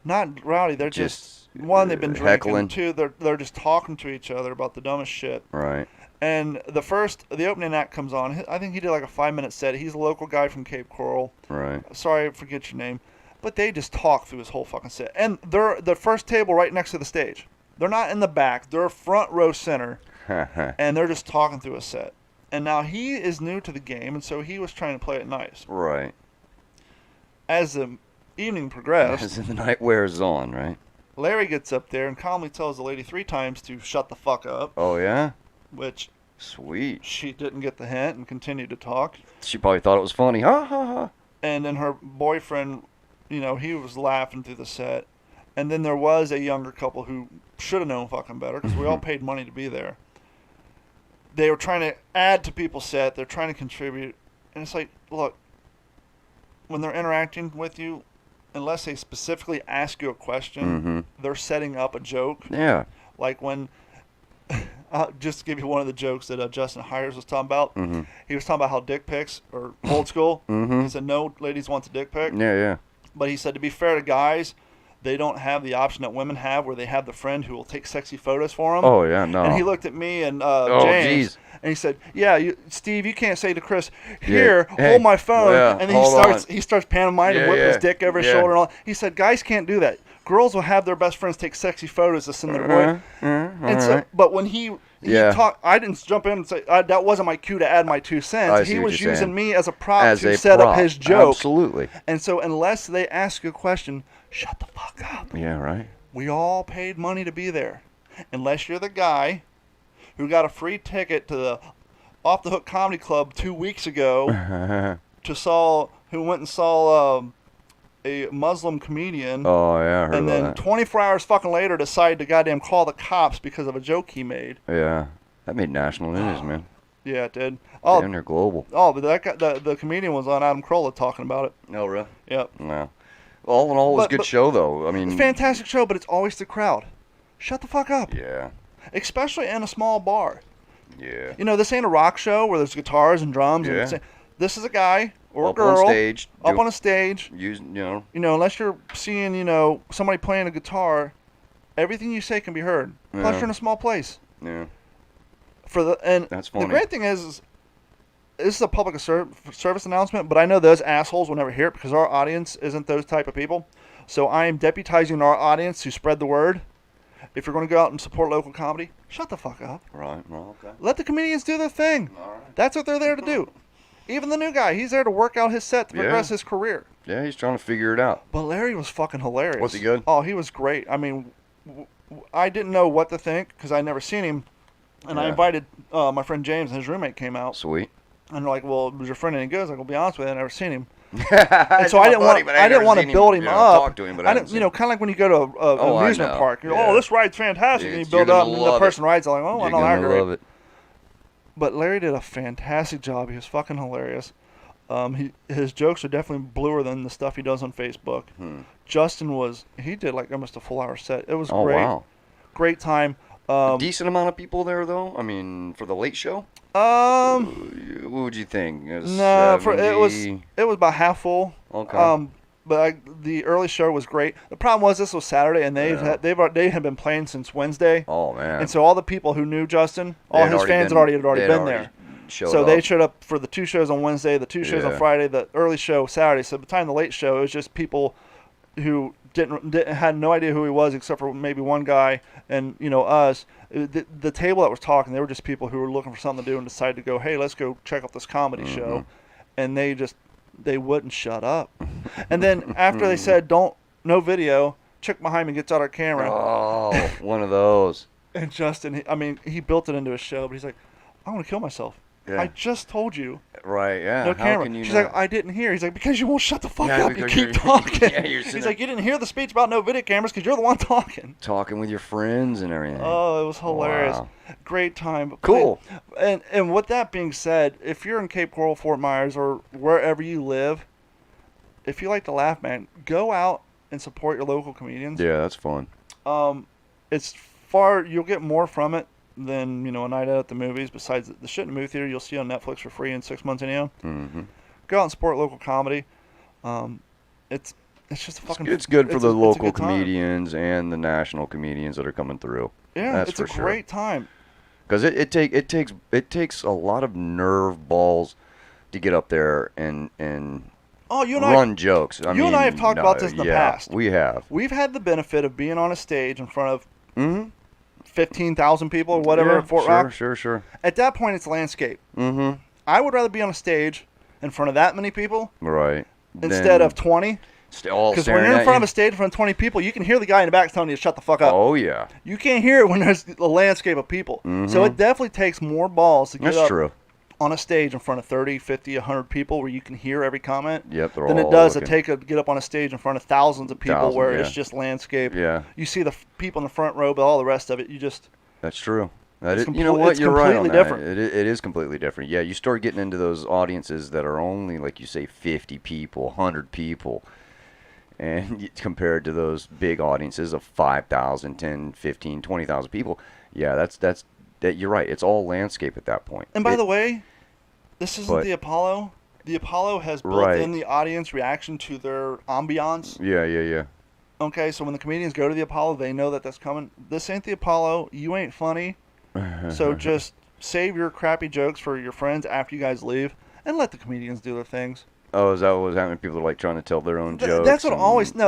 Not rowdy. They're just one, they've been drinking. Heckling. Two, they're just talking to each other about the dumbest shit. Right. And the opening act comes on. I think he did like a 5-minute set. He's a local guy from Cape Coral. Right. Sorry, I forget your name. But they just talk through his whole fucking set. And they're the first table right next to the stage. They're not in the back. They're front row center. And they're just talking through a set. And now he is new to the game, and so he was trying to play it nice. Right. As the evening progressed, As the night wears on, right? Larry gets up there and calmly tells the lady 3 times to shut the fuck up. Oh, yeah? Which Sweet. she didn't get the hint and continued to talk. She probably thought it was funny. Ha, ha, ha. And then her boyfriend, he was laughing through the set. And then there was a younger couple who should have known fucking better because we all paid money to be there. They were trying to add to people's set. They're trying to contribute. And it's like, look, when they're interacting with you, unless they specifically ask you a question, they're setting up a joke. Yeah. Like when, just to give you one of the jokes that Justin Hires was talking about, he was talking about how dick pics are old school. He said, no ladies want a dick pic. Yeah. But he said, to be fair to guys, they don't have the option that women have where they have the friend who will take sexy photos for them. Oh, yeah, no. And he looked at me and James, geez. and he said, yeah, Steve, you can't say to Chris, here, hold my phone. Yeah, and then he starts pantomiming and whipping his dick over his shoulder and all. He said, guys can't do that. Girls will have their best friends take sexy photos to send their boy. And so, but when he talked, I didn't jump in and say, that wasn't my cue to add my 2 cents. He was using me as a prop to set up his joke. Absolutely. And so unless they ask you a question, shut the fuck up. Yeah, right. We all paid money to be there. Unless you're the guy who got a free ticket to the Off the Hook Comedy Club 2 weeks ago who went and saw a Muslim comedian. Oh, yeah, I heard and about then that. 24 hours fucking later decided to goddamn call the cops because of a joke he made. Yeah. That made national news, man. Yeah, it did. Damn, they're global. Oh, but that guy, the comedian was on Adam Carolla talking about it. Oh, really? Yep. Yeah. All in all, it was a good show, though. I mean, It's a fantastic show, but it's always the crowd. Shut the fuck up. Yeah. Especially in a small bar. Yeah. This ain't a rock show where there's guitars and drums. Yeah. This is a guy or a Up girl on stage. up on a stage. Using, Unless you're seeing, somebody playing a guitar, everything you say can be heard. Plus, Yeah. you're in a small place. Yeah. The That's funny. great thing is this is a public service announcement, but I know those assholes will never hear it because our audience isn't those type of people. So I am deputizing our audience to spread the word. If you're going to go out and support local comedy, shut the fuck up. Right. Well, okay. Let the comedians do their thing. All right. That's what they're there to do. Even the new guy, he's there to work out his set to progress his career. Yeah, he's trying to figure it out. But Larry was fucking hilarious. Was he good? Oh, he was great. I mean, I didn't know what to think because I'd never seen him. And I invited my friend James, and his roommate came out. Sweet. And they're like, well, was your friend any good? I was like, I'll be honest with you, I've never seen him. And So I didn't want to build him up. Talk to him, but I didn't kind of like when you go to an amusement park. Oh, this ride's fantastic. And you build up, and then the person rides, like, oh, I don't agree. Love it. But Larry did a fantastic job. He was fucking hilarious. His jokes are definitely bluer than the stuff he does on Facebook. Justin he did like almost a full hour set. It was great. Wow. Great time. A decent amount of people there, though. I mean, for the late show. What would you think? No, it was about half full. Okay. But the early show was great. The problem was this was Saturday, and they had been playing since Wednesday. Oh man! And so all the people who knew Justin, all his fans had already been there. So they showed up for the 2 shows on Wednesday, the 2 shows on Friday, the early show Saturday. So by the time the late show, it was just people who had no idea who he was except for maybe one guy and us. The table that was talking, they were just people who were looking for something to do and decided to go, hey, let's go check out this comedy show, and they wouldn't shut up. And then after they said no video, chick behind me gets out our camera. Oh, one of those. And Justin, he built it into a show, but he's like, I want to kill myself. Yeah. I just told you. Right, yeah. No camera. She's like, I didn't hear. He's like, because you won't shut the fuck up. You keep talking. He's like, you didn't hear the speech about no video cameras because you're the one talking. Talking with your friends and everything. Oh, it was hilarious. Wow. Great time. Cool. And with that being said, if you're in Cape Coral, Fort Myers, or wherever you live, if you like to laugh, man, go out and support your local comedians. Yeah, that's fun. You'll get more from it than a night out at the movies. Besides the shit in the movie theater, you'll see on Netflix for free in 6 months anyhow. Mm-hmm. Go out and support local comedy. It's just a fucking. It's good for the local comedians and the national comedians that are coming through. Yeah, that's it's a great time. Because it takes a lot of nerve balls to get up there and run jokes. You and I have talked about this in the past. We have. We've had the benefit of being on a stage in front of 15,000 people or whatever at Fort Rock. Sure. At that point, it's landscape. Mm-hmm. I would rather be on a stage in front of that many people, right, instead of 20. Because when you're in front of a stage in front of 20 people, you can hear the guy in the back telling you to shut the fuck up. Oh yeah. You can't hear it when there's a landscape of people. Mm-hmm. So it definitely takes more balls to get That's true. On a stage in front of 30, 50, 100 people where you can hear every comment. Yep, than it does to get up on a stage in front of thousands of people where it's just landscape. Yeah. You see the people in the front row, but all the rest of it, you just. That's true. You know what? You're right on that. Different. It is completely different. Yeah, you start getting into those audiences that are only, like you say, 50 people, 100 people, and compared to those big audiences of 5,000, 10, 15, 20,000 people. Yeah, that's you're right. It's all landscape at that point. And by the way, this isn't the Apollo. The Apollo has built in the audience reaction to their ambiance. Yeah. Okay, so when the comedians go to the Apollo, they know that that's coming. This ain't the Apollo. You ain't funny. So just save your crappy jokes for your friends after you guys leave, and let the comedians do their things. Oh, is that what was happening? People are like trying to tell their own jokes. That's what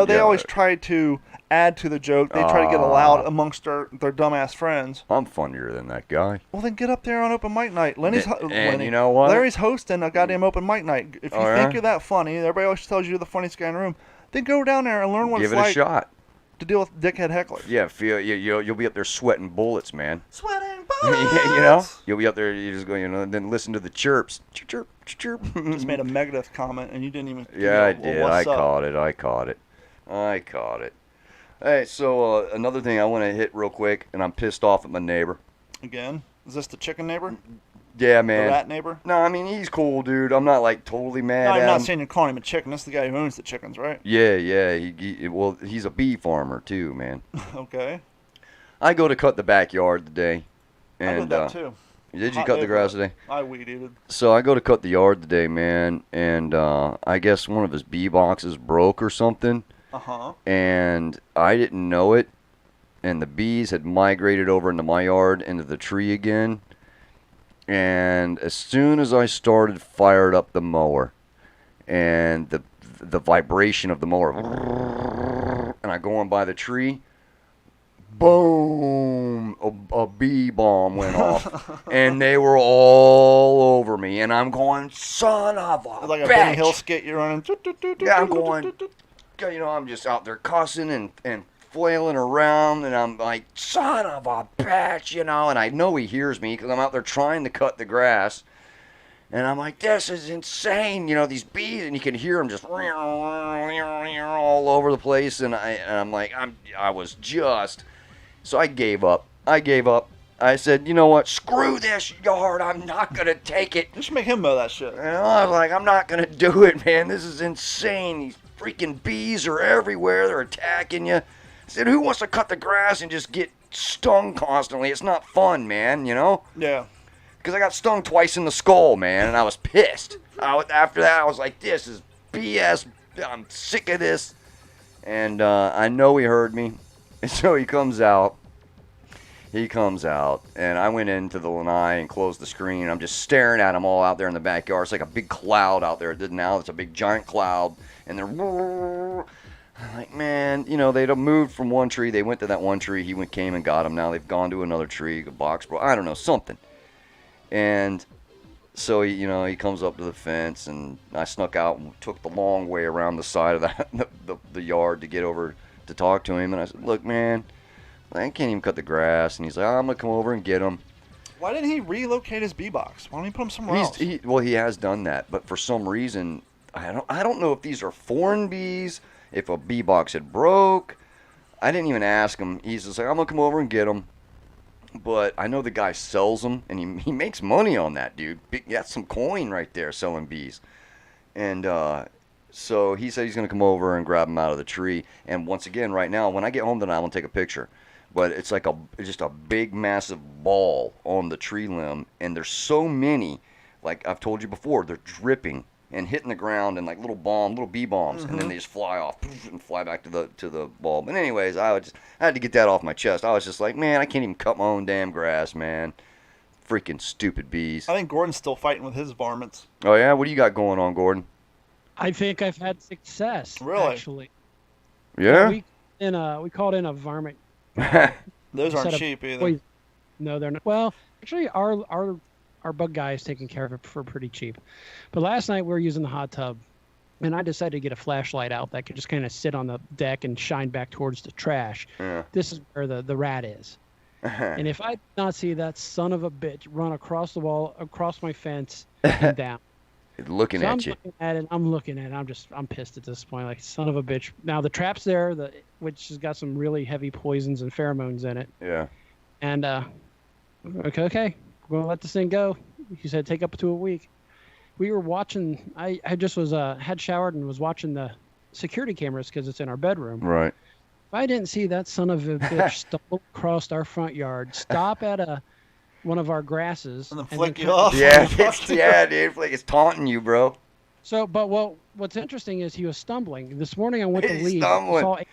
they always try to add to the joke. They try to get allowed amongst their dumbass friends. I'm funnier than that guy. Well, then get up there on open mic night. You know what? Larry's hosting a goddamn open mic night. If you think you're that funny, everybody always tells you you're the funniest guy in the room. Then go down there and learn what it's like. Give it a shot. To deal with dickhead hecklers. Yeah, you'll be up there sweating bullets, man. Sweating bullets. You know, you'll be up there. You just go, and then listen to the chirps. Chirp, chirp. Just made a Megadeth comment, and you didn't even. Yeah, I did. I caught it. Hey, so another thing I want to hit real quick, and I'm pissed off at my neighbor. Again? Is this the chicken neighbor? Yeah, man. The rat neighbor? No, I mean, he's cool, dude. I'm not, like, totally mad at him. I'm not saying you're calling him a chicken. That's the guy who owns the chickens, right? Yeah. He's a bee farmer, too, man. Okay. I go to cut the backyard today. And, I did that, too. Did you cut the grass today? I weed-eated. So I go to cut the yard today, man, and I guess one of his bee boxes broke or something. Uh-huh. And I didn't know it, and the bees had migrated over into my yard, into the tree again. And as soon as I fired up the mower, and the vibration of the mower, and I go on by the tree, boom, a bee bomb went off, and they were all over me, and I'm going, son of a like bitch. A Benny Hill skit you're running. Yeah, I'm going, I'm just out there cussing and flailing around, and I'm like, son of a bitch, and I know he hears me because I'm out there trying to cut the grass, and I'm like, this is insane, these bees, and you can hear them just all over the place, and I'm like, so I gave up. I said, you know what, screw this yard, I'm not going to take it. Just make him mow that shit. And I was like, I'm not going to do it, man, this is insane, these freaking bees are everywhere, they're attacking you. I said, who wants to cut the grass and just get stung constantly. It's not fun, man, you know? Yeah. Because I got stung twice in the skull, man, and I was pissed. After that, I was like, this is BS. I'm sick of this. And I know he heard me. And so he comes out. And I went into the lanai and closed the screen. I'm just staring at them all out there in the backyard. It's like a big cloud out there. Now it's a big giant cloud. And they're... I'm like, man, you know, they'd have moved from one tree. They went to that one tree. He came and got them. Now they've gone to another tree, a box, bro. I don't know, something. And so, he comes up to the fence, and I snuck out and took the long way around the side of the yard to get over to talk to him. And I said, look, man, I can't even cut the grass. And he's like, I'm going to come over and get him. Why didn't he relocate his bee box? Why don't he put him somewhere else? He has done that. But for some reason, I don't know if these are foreign bees, if a bee box had broke. I didn't even ask him. He's just like, I'm going to come over and get them. But I know the guy sells them, and he makes money on that, dude. That's some coin right there, selling bees. And so he said he's going to come over and grab them out of the tree. And once again, right now, when I get home tonight, I'm going to take a picture. But it's like just a big, massive ball on the tree limb. And there's so many, like I've told you before, they're dripping and hitting the ground and like little bee bombs, and then they just fly off and fly back to the ball. But anyways, I had to get that off my chest. I was just like, man, I can't even cut my own damn grass, man. Freaking stupid bees. I think Gordon's still fighting with his varmints. Oh yeah, what do you got going on, Gordon? I think I've had success. Really? Actually. Yeah. We called in a varmint. Those aren't set of cheap either. poison. No, they're not. Well, actually, our bug guy is taking care of it for pretty cheap. But last night we were using the hot tub, and I decided to get a flashlight out that could just kind of sit on the deck and shine back towards the trash. Yeah. This is where the rat is. And if I did not see that son of a bitch run across the wall, across my fence, and down. Looking at you. I'm looking at it. I'm pissed at this point. Like, son of a bitch. Now, the trap's there, which has got some really heavy poisons and pheromones in it. Yeah. And, okay. We're going to let this thing go. He said take up to a week. We were watching. I just was had showered and was watching the security cameras because it's in our bedroom. Right. If I didn't see that son of a bitch stumble across our front yard, stop at one of our grasses, and then flick you off. Yeah, dude. Like it's taunting you, bro. So, but what's interesting is he was stumbling. This morning I went to leave. Stumbling. Saw a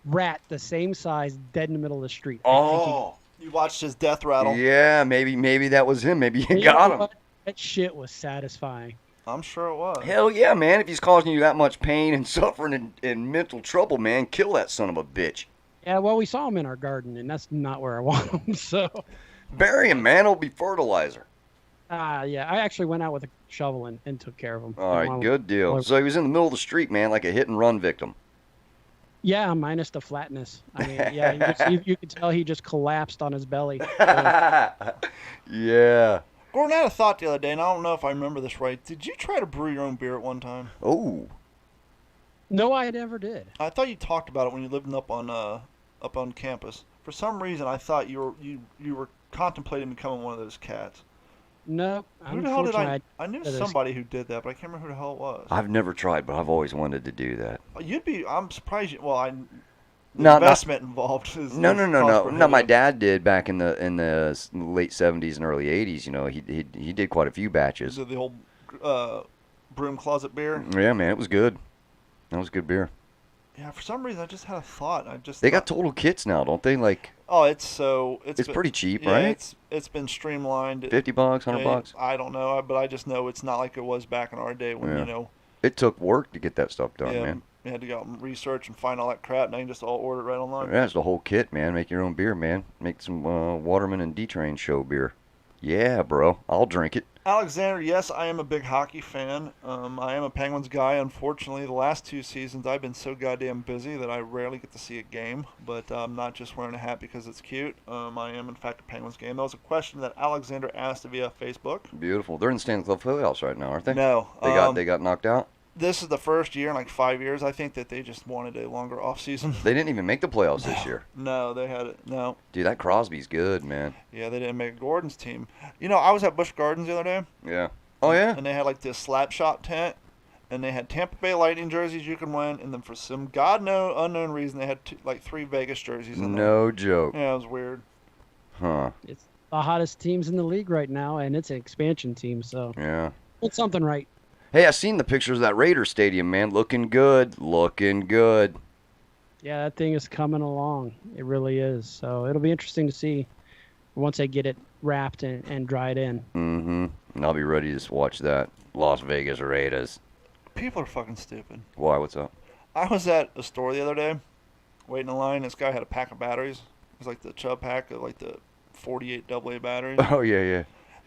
rat the same size dead in the middle of the street. Oh. You watched his death rattle. Yeah, maybe that was him. Maybe you got him. That shit was satisfying. I'm sure it was. Hell yeah, man. If he's causing you that much pain and suffering and mental trouble, man, kill that son of a bitch. Yeah, well, we saw him in our garden, and that's not where I want him, so. Bury him, man. It'll be fertilizer. Yeah, I actually went out with a shovel and took care of him. All right, good deal. So he was in the middle of the street, man, like a hit-and-run victim. Yeah, minus the flatness. I mean, yeah, you could tell he just collapsed on his belly. Yeah. Gordon, I had a thought the other day, and I don't know if I remember this right. Did you try to brew your own beer at one time? Oh. No, I never did. I thought you talked about it when you lived up on campus. For some reason, I thought you were contemplating becoming one of those cats. No, who the hell did I knew somebody who did that, but I can't remember who the hell it was. I've never tried, but I've always wanted to do that. I'm surprised you. Well, investment involved. No. My dad did back in the late '70s and early '80s. You know, he did quite a few batches. The whole broom closet beer. Yeah, man, it was good. That was good beer. Yeah, for some reason I just had a thought. They got total kits now, don't they? Like. Oh, it's pretty cheap, yeah, right? It's been streamlined. $50, $100. I don't know, but I just know it's not like it was back in our day when It took work to get that stuff done, yeah, man. You had to go out and research and find all that crap. Now you can just all order it right online. Yeah, it's the whole kit, man. Make your own beer, man. Make some Waterman and D-Train show beer. Yeah, bro. I'll drink it. Alexander, yes, I am a big hockey fan. I am a Penguins guy. Unfortunately, the last 2 seasons I've been so goddamn busy that I rarely get to see a game. But I'm not just wearing a hat because it's cute. I am, in fact, a Penguins game. That was a question that Alexander asked via Facebook. Beautiful. They're in the Stanley Cup playoffs right now, aren't they? No. They got knocked out? This is the first year in like 5 years. I think that they just wanted a longer off season. They didn't even make the playoffs this year. No, they had it. No. Dude, that Crosby's good, man. Yeah, they didn't make Gordon's team. You know, I was at Busch Gardens the other day. Yeah. Oh, yeah? And they had like this slap shot tent. and they had Tampa Bay Lightning jerseys you can win, and then for some unknown reason they had like 3 Vegas jerseys in there. No joke. Yeah, it was weird. Huh. It's the hottest teams in the league right now, and it's an expansion team, so Yeah. it's something right. Hey, I seen the pictures of that Raiders stadium, man. Looking good. Looking good. Yeah, that thing is coming along. It really is. So it'll be interesting to see once they get it wrapped and dried in. Mm-hmm. And I'll be ready to watch that. Las Vegas Raiders. People are fucking stupid. Why? What's up? I was at a store the other day, waiting in line. This guy had a pack of batteries. It was like the Chubb pack of like the 48 AA batteries. Oh, yeah, yeah.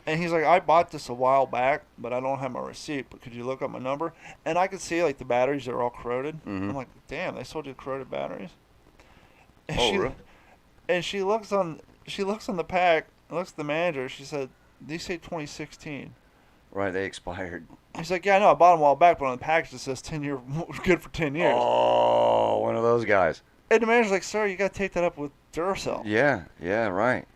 And he's like, I bought this a while back, but I don't have my receipt. But could you look up my number? And I could see like the batteries are all corroded. Mhm. I'm like, damn, they sold you corroded batteries. And Oh, really? And she looks on the pack, looks at the manager. She said, these say 2016. Right, they expired. He's like, yeah, I know, I bought them a while back, but on the package it says 10 year, good for 10 years. Oh, one of those guys. And the manager's like, sir, you got to take that up with Duracell. Yeah, yeah, right.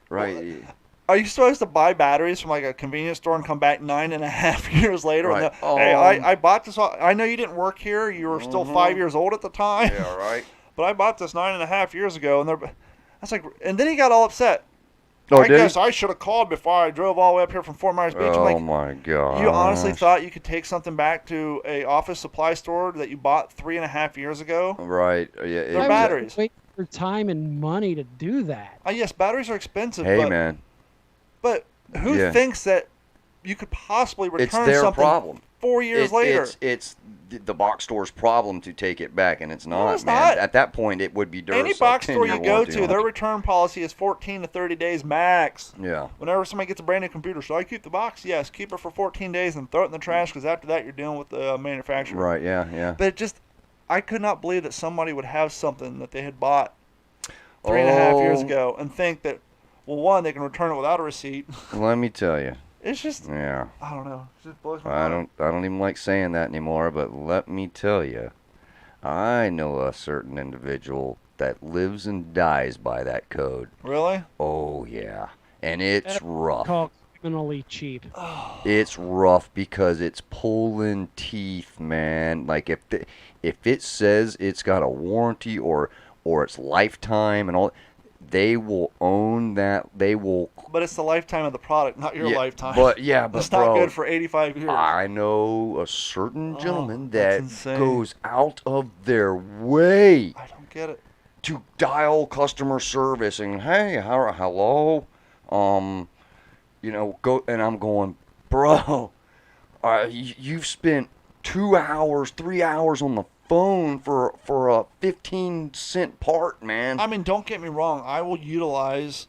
Are you supposed to buy batteries from like a convenience store and come back 9.5 years later? Right. And hey, I bought this. I know you didn't work here. You were still 5 years old at the time. Yeah, right. But I bought this 9.5 years ago, and I was like, and then he got all upset. Oh, I did guess he? I should have called before I drove all the way up here from Fort Myers Beach. I'm Oh, like, my God. you honestly thought you could take something back to a office supply store that you bought 3.5 years ago? Right. Yeah. They're Why would batteries. you wait for time and money to do that? Yes, batteries are expensive. Hey, but, man. But who Yeah. thinks that you could possibly return It's their something problem. 4 years later? It's the box store's problem to take it back, and it's not, it's man. not. At that point, it would be Duracell. Any box store 10-year you go warranty to, on their it. return policy is 14 to 30 days max. Yeah. Whenever somebody gets a brand new computer, should I keep the box? Yes, keep it for 14 days and throw it in the trash because after that you're dealing with the manufacturer. Right, yeah, yeah. But I could not believe that somebody would have something that they had bought 3.5 years ago and think that, well, one, they can return it without a receipt. Let me tell you. It's just, Yeah. I don't know. It just blows my I mind. don't even like saying that anymore, but let me tell you, I know a certain individual that lives and dies by that code. Really? Oh yeah, and it's rough. Called criminally cheap. It's rough because it's pulling teeth, man. Like if it says it's got a warranty or it's lifetime and all, they will own that. They will. But it's the lifetime of the product, not your Yeah, lifetime. but It's bro, not good for 85 years. I know a certain gentleman that's that insane. goes out of their way I don't get it. to dial customer service and hey, hello, go, and I'm going, bro, you've spent 2 hours, 3 hours on the phone for a 15-cent part, man. I mean, don't get me wrong. I will utilize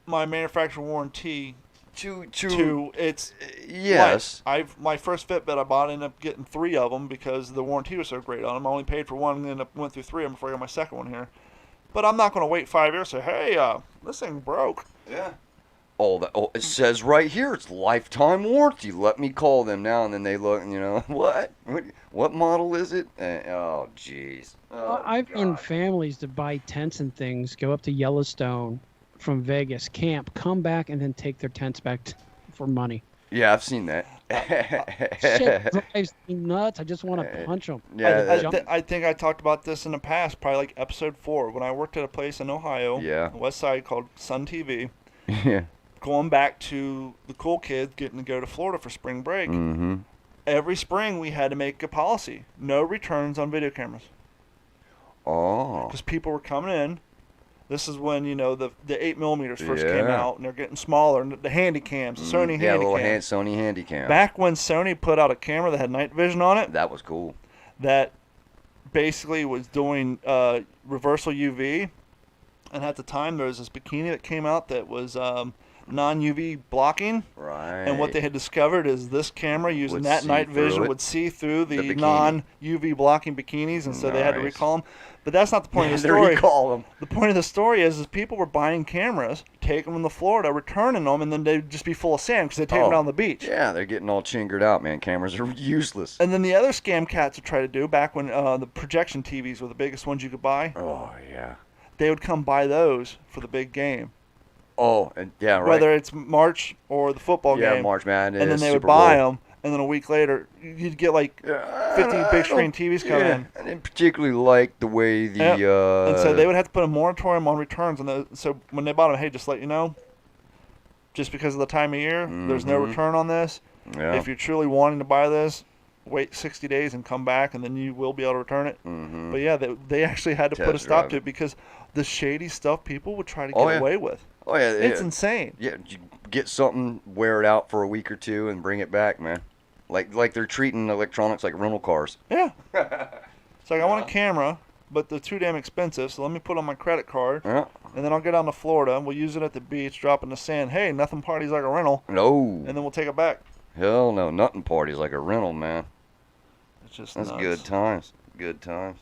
my manufacturer warranty to its yes. life. My first Fitbit I bought, ended up getting 3 of them because the warranty was so great on them. I only paid for one and ended up went through 3 of them before I got my second one here. But I'm not going to wait 5 years and say, hey, this thing broke. Yeah. It says right here it's lifetime warranty. Let me call them now, and then they look, and what model is it? Oh, jeez. I've known families to buy tents and things, go up to Yellowstone from Vegas, camp, come back, and then take their tents back for money. Yeah, I've seen that. Shit drives me nuts. I just want to punch them. Yeah, I think I talked about this in the past, probably like episode 4, when I worked at a place in Ohio, Yeah. on the west side called Sun TV. yeah. Going back to the cool kids getting to go to Florida for spring break. Mm-hmm. Every spring we had to make a policy. No returns on video cameras. Oh. Because people were coming in. This is when, the 8mm first came Yeah. out, and they're getting smaller. And the handy cams, the Sony Yeah, handy little cams. Sony Handycam. Back when Sony put out a camera that had night vision on it, That was cool. that basically was doing reversal UV. And at the time, there was this bikini that came out that was non-UV blocking. Right. And what they had discovered is this camera, using Would that see night through vision, it? would see through the bikini. non-UV blocking bikinis, and so they had to Nice. recall them. But that's not the point of the There story. you call them. The point of the story is people were buying cameras, taking them to Florida, returning them, and then they'd just be full of sand because they take them down the beach. Yeah, they're getting all chingered out, man. Cameras are useless. And then the other scam cats would try to do, back when the projection TVs were the biggest ones you could buy, Oh, yeah. they would come buy those for the big game. Oh, and yeah, right. Whether it's March or the football yeah, game. March Madness. And then they would Super buy Bowl. them, and then a week later you'd get like 50 I big screen don't- TVs come yeah, in. I didn't particularly like the way the. Yep. And so they would have to put a moratorium on returns, and so when they bought them, hey, just let you know, just because of the time of year, there's no Mhm. return on this. Yeah. If you're truly wanting to buy this, wait 60 days and come back, and then you will be able to return it. Mhm. But yeah, they actually had to put a Test stop drive to it. it because the shady stuff people would try to Oh, get yeah. away with. Oh yeah. It's yeah. insane. Yeah, you get something, wear it out for a week or two, and bring it back, man. Like they're treating electronics like rental cars. Yeah. It's like, I want a camera, but they're too damn expensive, so let me put it on my credit card, Yeah. and then I'll get down to Florida, and we'll use it at the beach, drop it in the sand. Hey, nothing parties like a rental, No. and then we'll take it back. Hell no, nothing parties like a rental, man. It's just That's nuts. good times. Good times.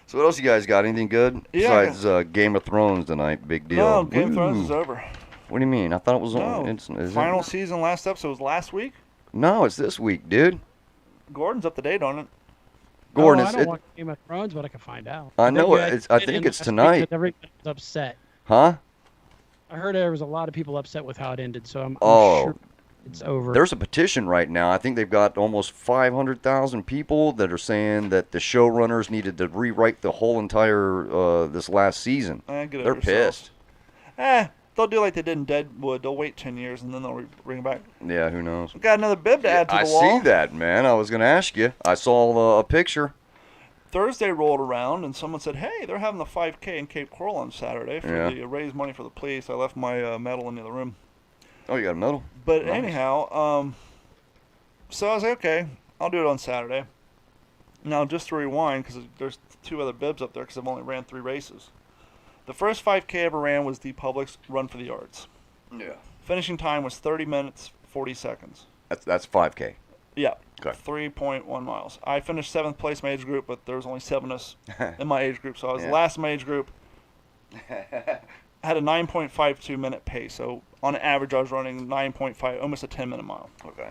So what else you guys got? Anything good? Yeah, Besides Game of Thrones tonight, big deal. No, Game of Thrones Woo. is over. What do you mean? I thought it was No, on. Is final it? season, last episode was last week. No, it's this week, dude. Gordon's up to date on it. Gordon, I it's don't watch Game of Thrones, but I can find out. I know you it. I did think in it's last week tonight. that everybody was upset. Huh? I heard there was a lot of people upset with how it ended, so I'm Oh. sure it's over. There's a petition right now. I think they've got almost 500,000 people that are saying that the showrunners needed to rewrite the whole entire this last season. Get They're over yourself. pissed. They'll do like they did in Deadwood. They'll wait 10 years and then they'll bring it back. Yeah, who knows? We got another bib to add to I the wall. see that, man. I was going to ask you. I saw a picture. Thursday rolled around and someone said, "Hey, they're having the 5K in Cape Coral on Saturday for Yeah. the raise money for the police." I left my medal in the other room. Oh, you got a medal? But Nice. anyhow, so I was like, okay, I'll do it on Saturday. Now, just to rewind, because there's 2 other bibs up there because I've only ran 3 races. The first 5K I ever ran was the Publix Run for the Yards. Yeah. Finishing time was 30 minutes, 40 seconds. That's 5K. Yeah. Okay. 3.1 miles. I finished 7th place in my age group, but there was only 7 of us in my age group, so I was Yeah. last in my age group. I had a 9.52 minute pace, so on average I was running 9.5, almost a 10-minute mile. Okay.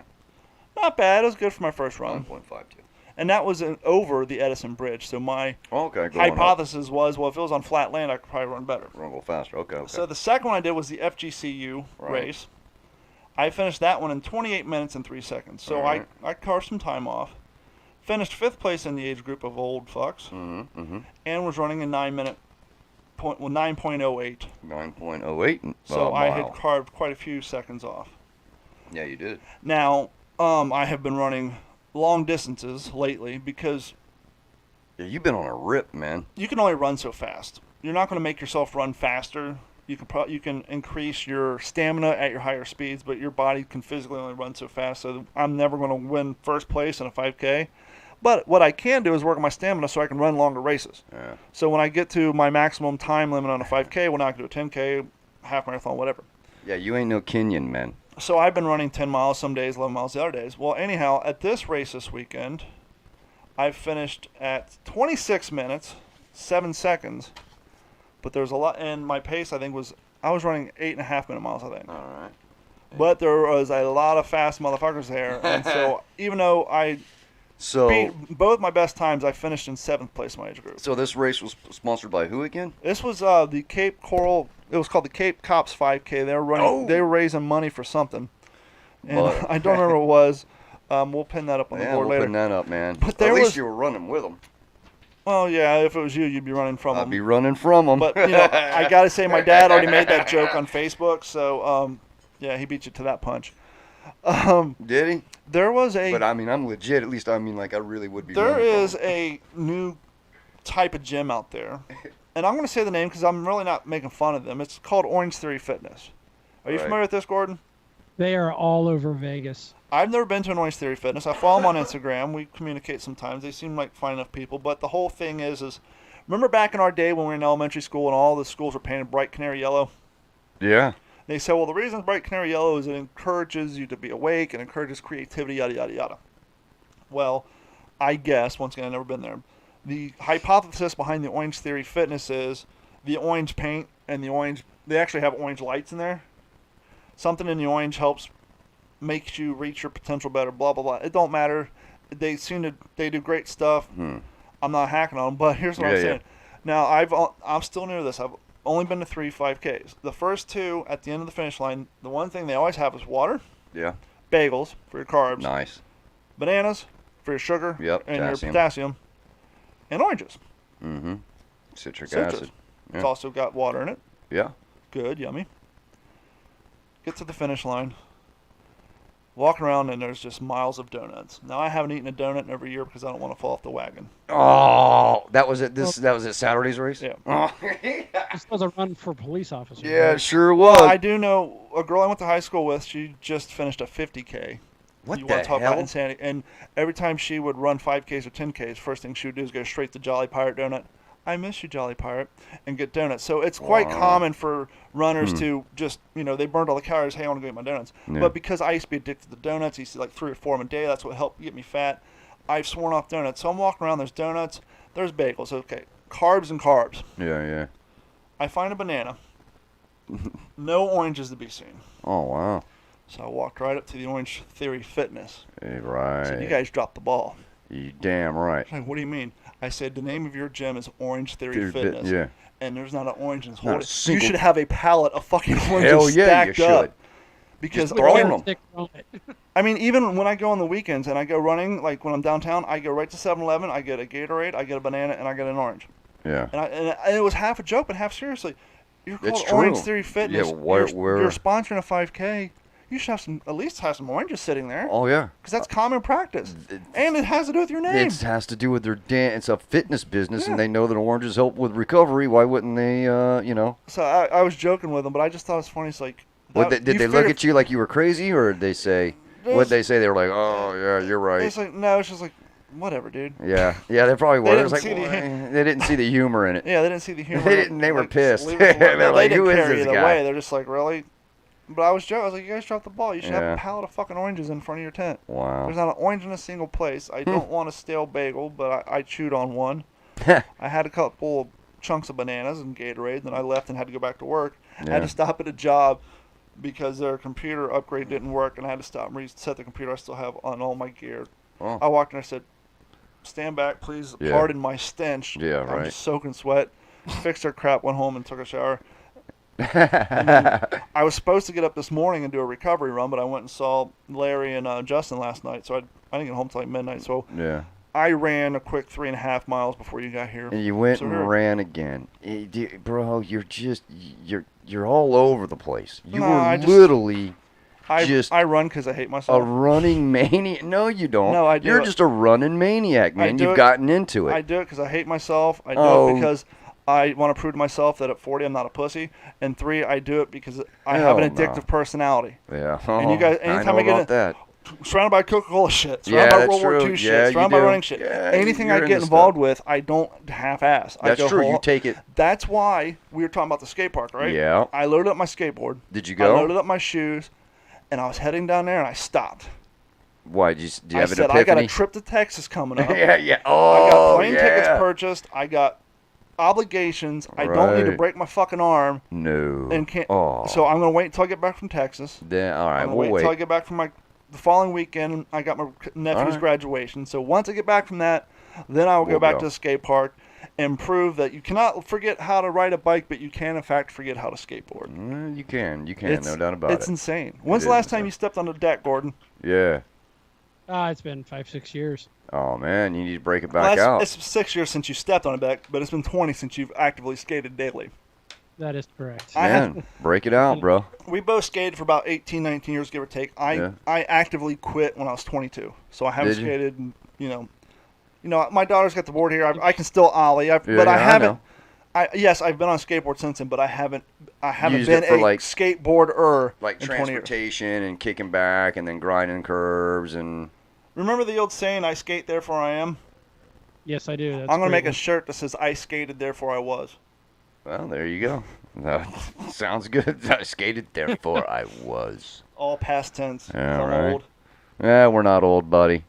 Not bad. It was good for my first run. 1.52. And that was over the Edison Bridge. So my Okay, go on up. hypothesis was, well, if it was on flat land, I could probably run better. Run a little faster. Okay. So the second one I did was the FGCU Right. race. I finished that one in 28 minutes and 3 seconds. So Alright. I carved some time off. Finished 5th place in the age group of old fucks. Mm-hmm. And was running a 9.08. 9.08. So I had mile. carved quite a few seconds off. Yeah, you did. Now, I have been running long distances lately because Yeah, you've been on a rip, man. you can only run so fast. You're not going to make yourself run faster. You can increase your stamina at your higher speeds, but your body can physically only run so fast. So I'm never going to win first place in a 5K. But what I can do is work on my stamina so I can run longer races. Yeah. So when I get to my maximum time limit on a 5K, we're not going to do a 10K, half marathon, whatever. Yeah, you ain't no Kenyan, man. So I've been running 10 miles some days, 11 miles the other days. Well, anyhow, at this race this weekend, I finished at 26 minutes, 7 seconds. But there's a lot, and my pace, I think, I was running 8.5 minute miles, I think. All right. But there was a lot of fast motherfuckers there. And so even though I So, beat both my best times, I finished in 7th place in my age group. so this race was sponsored by who again? This was the Cape Coral. It was called the Cape Cops 5K. They were running. Oh. They were raising money for something, and But- I don't remember what it was. We'll pin that up on the Yeah, board we'll later. put that up, man. But there At least was- you were running with them. Well, yeah, if it was you, you'd be running from I'd them. be running from them. But I gotta say, my dad already made that joke on Facebook, so yeah, he beat you to that punch. Did he? There was a. But I mean, I'm legit. At least I mean, like I really would be. There running from is 'em. a new type of gym out there, and I'm going to say the name because I'm really not making fun of them. It's called Orange Theory Fitness. Are you Right. familiar with this, Gordon? They are all over Vegas. I've never been to an Orange Theory Fitness. I follow them on Instagram. We communicate sometimes. They seem like fine enough people. But the whole thing is remember back in our day when we were in elementary school and all the schools were painted bright canary yellow? Yeah. They said, well, the reason it's bright canary yellow is it encourages you to be awake and encourages creativity, yada, yada, yada. Well, I guess, once again, I've never been there. The hypothesis behind the Orange Theory Fitness is the orange paint and the orange, they actually have orange lights in there. Something in the orange helps makes you reach your potential better, blah, blah, blah. It don't matter. They do great stuff. I'm not hacking on them, but here's what I'm Yeah, yeah. saying. Now, I'm still new to this. I've only been to 3 5Ks. The first 2, at the end of the finish line, the one thing they always have is water. Yeah. bagels for your carbs, Nice. bananas for your sugar Yep, and potassium. your potassium, and oranges. Mm-hmm. Citric Citrus. acid. It's Yeah. also got water in it. Yeah. Good, yummy. Get to the finish line. Walk around and there's just miles of donuts. Now I haven't eaten a donut in over a year because I don't want to fall off the wagon. Oh, that was it. That was at Saturday's race. Yeah. Oh. This was a run for police officer. Yeah, right? it sure was. Well, I do know a girl I went to high school with. She just finished a 50K. What You the want to talk hell? about insanity? And every time she would run 5Ks or 10Ks, first thing she would do is go straight to Jolly Pirate Donut. I miss you, Jolly Pirate, and get donuts. So it's quite Wow. common for runners to just, they burned all the calories. Hey, I want to go eat my donuts. Yeah. But because I used to be addicted to donuts, I used to like 3 or 4 of them a day. That's what helped get me fat. I've sworn off donuts. So I'm walking around. There's donuts. There's bagels. Okay, carbs and carbs. Yeah. I find a banana. No oranges to be seen. Oh wow. So I walked right up to the Orange Theory Fitness. Hey, I right. said, you guys dropped the ball. You damn right. She's like, what do you mean? I said, the name of your gym is Orange Theory Fitness. Yeah. And there's not an orange in this Not whole. a You single- should have a pallet of fucking oranges Hell yeah, stacked you up. should. Because Just throw again, them. Stick on it. I mean, even when I go on the weekends and I go running, like when I'm downtown, I go right to 7-Eleven, I get a Gatorade, I get a banana, and I get an orange. Yeah. And it was half a joke, but half seriously. You're It's called true. Orange Theory Fitness. Yeah, where- You're sponsoring a 5K. You should have at least have some oranges sitting there. Oh yeah. Because that's common practice. And it has to do with your name. It has to do with their It's a fitness business, Yeah. and they know that oranges help with recovery. Why wouldn't they? So I was joking with them, but I just thought it was funny. It's like, Did they look at you like you were crazy, or did they say? What they say? They were like, "Oh yeah, you're right." It's like, no, it's just like, whatever, dude. Yeah, they probably They were. It was like didn't see they didn't see the humor in it. Yeah, they didn't see the humor. They didn't. They were Like, pissed. leave it alone. They're No, like, they "Who didn't is care this either guy?" way. They're just like, really? But I was joking. I was like, you guys dropped the ball. You should have Yeah. a pallet of fucking oranges in front of your tent. Wow. There's not an orange in a single place. I don't want a stale bagel, but I chewed on one. I had a couple of chunks of bananas and Gatorade, then I left and had to go back to work. I Yeah. had to stop at a job because their computer upgrade didn't work, and I had to stop and reset the computer I still have on all my gear. Oh. I walked in and I said, stand back, please. Yeah. Pardon my stench. Yeah, I'm right. just soaking sweat. Fixed their crap, went home and took a shower. And then I was supposed to get up this morning and do a recovery run, but I went and saw Larry and Justin last night, so I didn't get home till like midnight. So Yeah. I ran a quick 3.5 miles before you got here. And you went So and here- ran again, bro. You're all over the place. You No, were I just- literally I just run because I hate a myself. running maniac. No, you don't. No, I do You're it. just a running maniac, man. do You've it. gotten into it. I do it because I hate myself. I do Oh. it because I want to prove to myself that at 40 I'm not a pussy. And 3, I do it because I Hell have an no. addictive personality. Yeah. And you guys, I anytime know I get about it, that. surrounded by Coca-Cola shit, Yeah, surrounded by that's World War true. II shit, Yeah, you surrounded by do. running shit. Yeah, Anything you're I get into involved stuff. with, I don't half-ass. I That's go true. You whole- take it. That's why we were talking about the skate park, right? Yeah. I loaded up my skateboard. Did you I go? loaded up my shoes, and I was heading down there, and I stopped. Why? Do you I have an said, I got a epiphany? trip to Texas coming up. Yeah. I Oh, got plane yeah. tickets purchased. I got obligations. I don't need to Right. break my fucking arm No. and can't. Oh. So I'm gonna wait until I get back from Texas. Then, all right, I'm gonna we'll wait until I wait. get back from the following weekend. I got my nephew's Alright. graduation. So once I get back from that, then I will go We'll back go. to the skate park and prove that you cannot forget how to ride a bike, but you can in fact forget how to skateboard. You can, no doubt about It's it. insane. When's It the is last time insane. you stepped on the deck, Gordon? Yeah. It's been 5-6 years. Oh man, you need to break it Well, back out. It's 6 years since you stepped on a deck, but it's been 20 since you've actively skated daily. That is correct. I had- Man, break it out, bro. We both skated for about 18, 19 years, give or take. Yeah. I actively quit when I was 22, so I haven't Did you? skated. And, my daughter's got the board here. I can still ollie, but Yeah, I I haven't. know. Yes, I've been on a skateboard since then, but I haven't Used been it for, a like- skateboarder Like in 20 years. transportation and kicking back and then grinding curves and. Remember the old saying, "I skate, therefore I am." Yes, I do. That's I'm gonna great make a one. shirt that says, "I skated, therefore I was." Well, there you go. That sounds good. I skated, therefore I was. All past tense. 'cause Yeah, I'm right. old. Yeah, we're not old, buddy.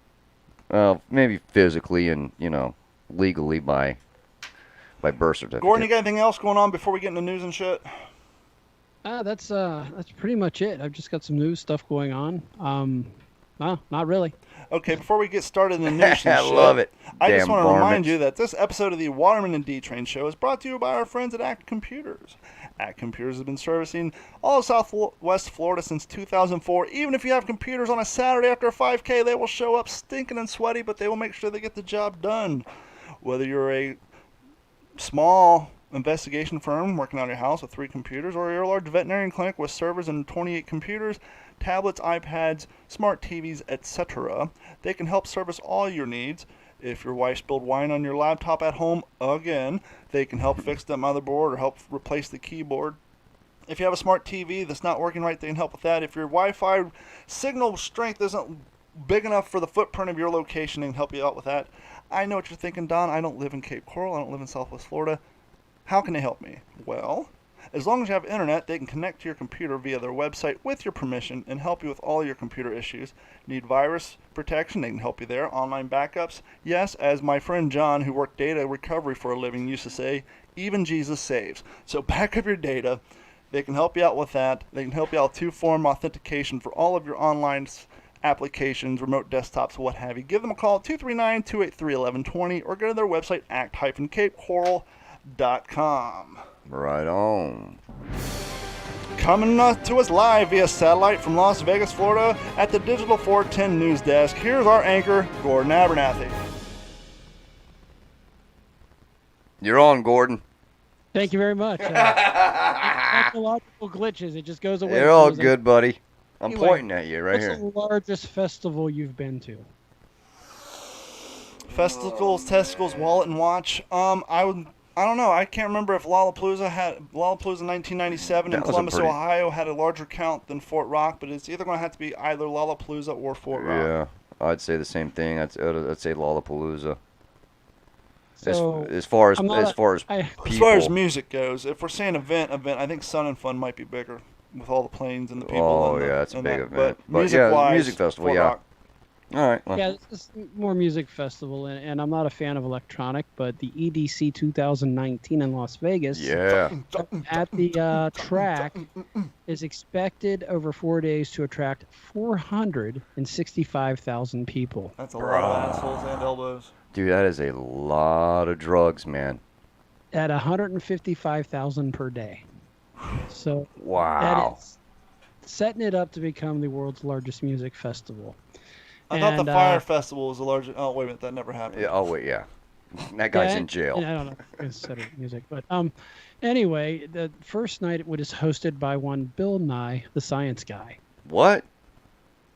Well, maybe physically and legally by birth certificate. Gordon, you got anything else going on before we get into news and shit? That's pretty much it. I've just got some news stuff going on. No, not really. Okay, before we get started in the news and I shit, love it. I just Damn want to remind varmints. you that this episode of the Waterman and D-Train Show is brought to you by our friends at Act Computers. Act Computers has been servicing all of Southwest Florida since 2004. Even if you have computers on a Saturday after a 5K, they will show up stinking and sweaty, but they will make sure they get the job done. Whether you're a small investigation firm working out of your house with 3 computers, or you're a large veterinarian clinic with servers and 28 computers, tablets, iPads, smart TVs, etc., they can help service all your needs. If your wife spilled wine on your laptop at home again, they can help fix the motherboard or help replace the keyboard. If you have a smart TV that's not working right, they can help with that. If your Wi-Fi signal strength isn't big enough for the footprint of your location, they can help you out with that. I know what you're thinking, Don. I don't live in Cape Coral. I don't live in Southwest Florida. How can they help me? Well, as long as you have internet, they can connect to your computer via their website with your permission and help you with all your computer issues. Need virus protection? They can help you there. Online backups? Yes, as my friend John, who worked data recovery for a living, used to say, even Jesus saves. So back up your data. They can help you out with that. They can help you out with two-form authentication for all of your online applications, remote desktops, what have you. Give them a call at 239-283-1120 or go to their website, act-capecoral.com. Right on. Coming to us live via satellite from Las Vegas, Florida at the Digital 410 News Desk, here's our anchor, Gordon Abernathy. You're on, Gordon. Thank you very much. Technological glitches, it just goes away. You're all good, buddy. I'm Anyway, pointing at you right here. What's the largest festival you've been to? Festivals, testicles, wallet, and watch. I don't know. I can't remember if Lollapalooza in 1997 in That was a Columbus, pretty- Ohio had a larger count than Fort Rock, but it's either going to have to be either Lollapalooza or Fort Rock. Yeah, I'd say the same thing. I'd say Lollapalooza. So, as far as I'm not as far as I- people. As far as music goes, if we're saying event, I think Sun and Fun might be bigger with all the planes and the people. Oh, and yeah, it's a and big that. event. But But yeah, music-wise, music festival, Fort yeah. Rock. All right. Well, Yeah, this is more music festival, and I'm not a fan of electronic, but the EDC 2019 in Las Vegas yeah. at the track is expected over 4 days to attract 465,000 people. That's a lot of assholes and elbows. Dude, that is a lot of drugs, man. At 155,000 per day. So Wow. that is setting it up to become the world's largest music festival. I thought And, the Fire Festival was the largest. Oh, wait a minute, that never happened. Yeah. Oh wait, yeah. That guy's Yeah, in jail. I don't know if I consider it music, but anyway, the first night it was hosted by one Bill Nye, the science guy. What?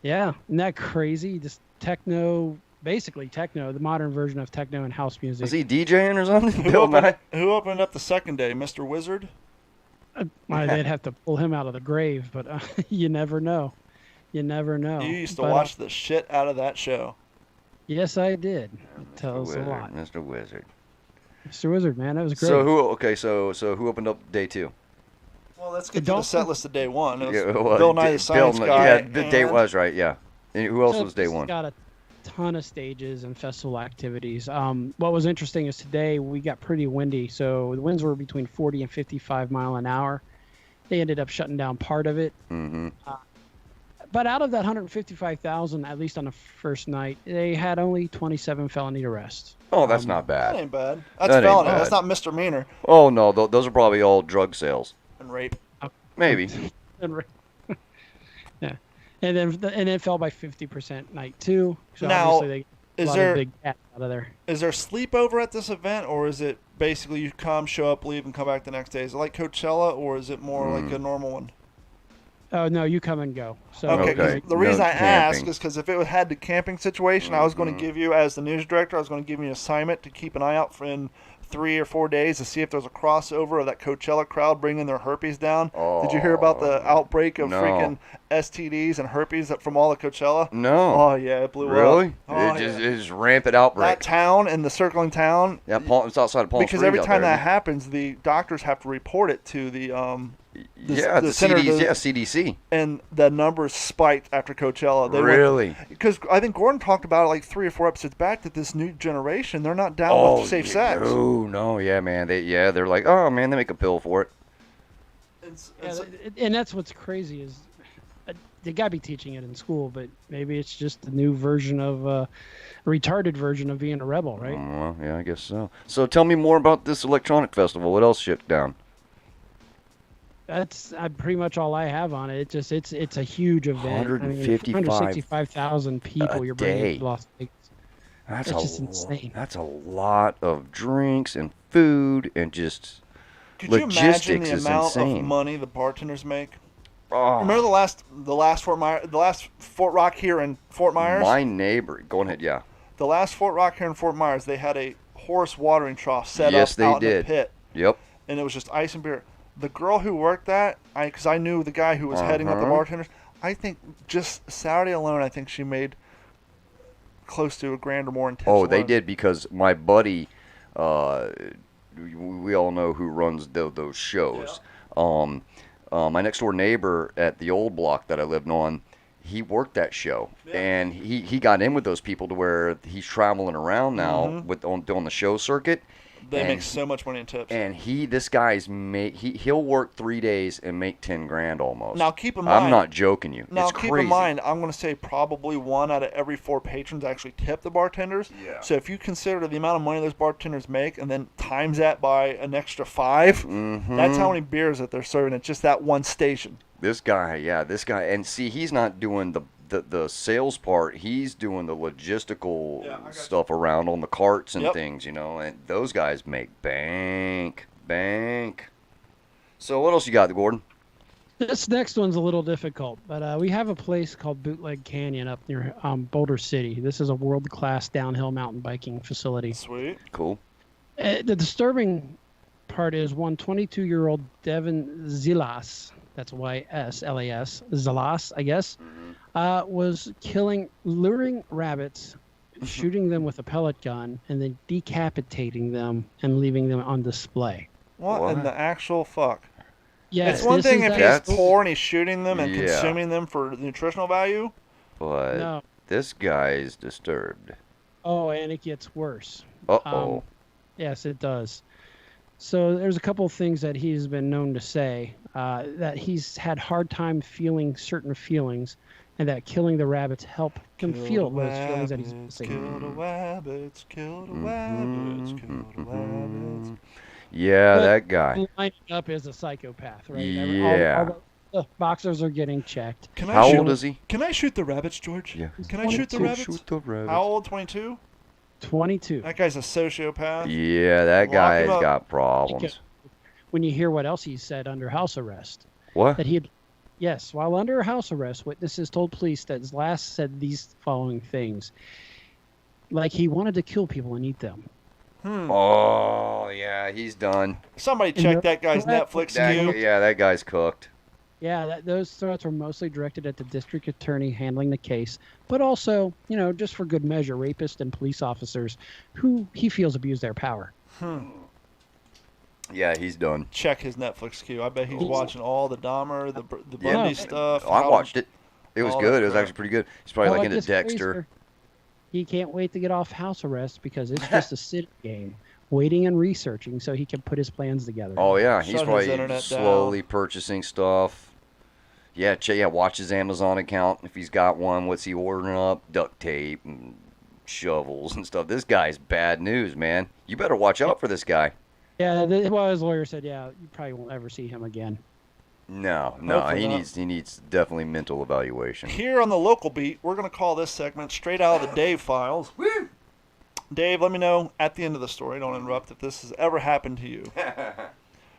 Yeah, isn't that crazy? Just techno, basically techno, the modern version of techno and house music. Was he DJing or something? Who Bill Nye? who opened up the second day? Mr. Wizard? They'd have to pull him out of the grave, but you never know. You never know. You used to But, watch the shit out of that show. Yes, I did. It Mr. tells a Wizard, lot. Mr. Wizard. Mr. Wizard, man, that was great. So who? Okay, so who opened up day 2? Well, let's get to Don't- the set list of day one. It was Yeah, well, Bill Nye the Science Guy. Yeah, the day and- was right. Yeah. And who else So was day this 1? Got a ton of stages and festival activities. What was interesting is today we got pretty windy, so the winds were between 40 and 55 mile an hour. They ended up shutting down part of it. Mm-hmm. But out of that 155,000, at least on the first night, they had only 27 felony arrests. Oh, that's not That bad. ain't bad. That's That ain't felony. bad. That's not misdemeanor Oh no, those are probably all drug sales. and rape. Maybe. Yeah, and then it fell by 50% night 2. So Now, obviously they got a Is lot there of big cats out of there. is there sleepover at this event, or is it basically you come, show up, leave, and come back the next day? Is it like Coachella, or is it more like a normal one? Oh no, you come and go. So Okay, 'cause Okay. the reason No I ask camping. is because if it had the camping situation, I was going to give you, as the news director, I was going to give you an assignment to keep an eye out for in 3 or 4 days to see if there's a crossover of that Coachella crowd bringing their herpes down. Did you hear about the outbreak of no. freaking STDs and herpes from all the Coachella? No. Oh yeah, it blew Really? up. Oh, It yeah. is rampant outbreak. That town and the circling town. Yeah, it's outside of Palm Because Springs every out time there, that happens, the doctors have to report it to the yeah, the center, CDs, the- yeah, CDC. and the numbers spiked after Coachella. Really? Because I think Gordon talked about it like 3 or 4 episodes back that this new generation, they're not down with safe sex. No, yeah, man. They're like, oh man, they make a pill for it. and that's what's crazy is they got to be teaching it in school, but maybe it's just the new version of a retarded version of being a rebel, right? Well, yeah, I guess so. So tell me more about this electronic festival. What else shit down? That's pretty much all I have on it. It's a huge event. I mean, 155 165,000 a people you're bringing day. to Las Vegas. That's It's just insane. that's a lot of drinks and food and just Could you imagine logistics the is amount of insane. money the bartenders make? Oh, Remember the last Fort Rock here in Fort Myers? my neighbor. Go ahead, yeah. The last Fort Rock here in Fort Myers, they had a horse watering trough set Yes, up they out in did. a pit, Yep. and it was just ice and beer. The girl who worked that, because I knew the guy who was heading up the bartenders, I think just Saturday alone, I think she made close to $1,000 or more in tips. Oh, they alone. did because my buddy, we all know who runs those shows. My next door neighbor at the old block that I lived on, he worked that show, and he got in with those people to where he's traveling around now with doing the show circuit. They and make so much money in tips. And this guy's he'll work 3 days and make $10,000 almost. Now keep in mind, I'm not joking you. Now It's keep crazy. in mind, I'm going to say probably 1 out of every 4 patrons actually tip the bartenders. Yeah. So if you consider the amount of money those bartenders make, and then times that by an extra 5, that's how many beers that they're serving at just that one station. This guy, and see, he's not doing the sales part. He's doing the logistical stuff around on the carts and things, and those guys make bank. So what else you got, Gordon? This next one's a little difficult, but we have a place called Bootleg Canyon up near Boulder City. This is a world-class downhill mountain biking facility. Sweet. Cool. The disturbing part is one 22-year-old Devin Zilas, that's Y-S-L-A-S, Zilas, I guess, was luring rabbits, shooting them with a pellet gun, and then decapitating them and leaving them on display. What in the actual fuck? Yes, it's one thing if That's- he's poor and he's shooting them and Yeah. consuming them for nutritional value. But No. this guy's disturbed. Oh, and it gets worse. Uh-oh. Yes, it does. So there's a couple of things that he's been known to say, that he's had hard time feeling certain feelings, and that killing the rabbits help him feel those feelings that he's missing. Kill the rabbits, kill the rabbits, kill the rabbits. Yeah, But that guy. lining up as a psychopath, right? Yeah. All the boxers are getting checked. Can I How shoot, old is he? Can I shoot the rabbits, George? Yeah. Can I shoot the 22. rabbits? Shoot the rabbits. How old? 22? 22. That guy's a sociopath. Yeah, that Lock guy him has up. got problems. Because when you hear what else he said under house arrest, What? that yes, while under house arrest, witnesses told police that Zlas said these following things. Like he wanted to kill people and eat them. Oh, yeah, he's done. Somebody check that guy's Netflix queue. That guy's cooked. Yeah, those threats were mostly directed at the district attorney handling the case, but also, just for good measure, rapists and police officers who he feels abuse their power. Yeah, he's done. Check his Netflix queue. I bet he's watching all the Dahmer, the Yeah. Bundy stuff. Oh, I watched it. It was all good. that It was crap. actually pretty good. He's probably Well, like it into gets Dexter. crazier. He can't wait to get off house arrest because it's just a sit game, waiting and researching so he can put his plans together. Oh, yeah. He's Shut his probably internet slowly purchasing stuff. Yeah, watch his Amazon account. If he's got one, what's he ordering up? Duct tape and shovels and stuff. This guy's bad news, man. You better watch out for this guy. Yeah, well, his lawyer said, you probably won't ever see him again. No, Hopefully he not. needs definitely mental evaluation. Here on the local beat, we're going to call this segment Straight Out of the Dave Files. Woo! Dave, let me know at the end of the story, don't interrupt, if this has ever happened to you.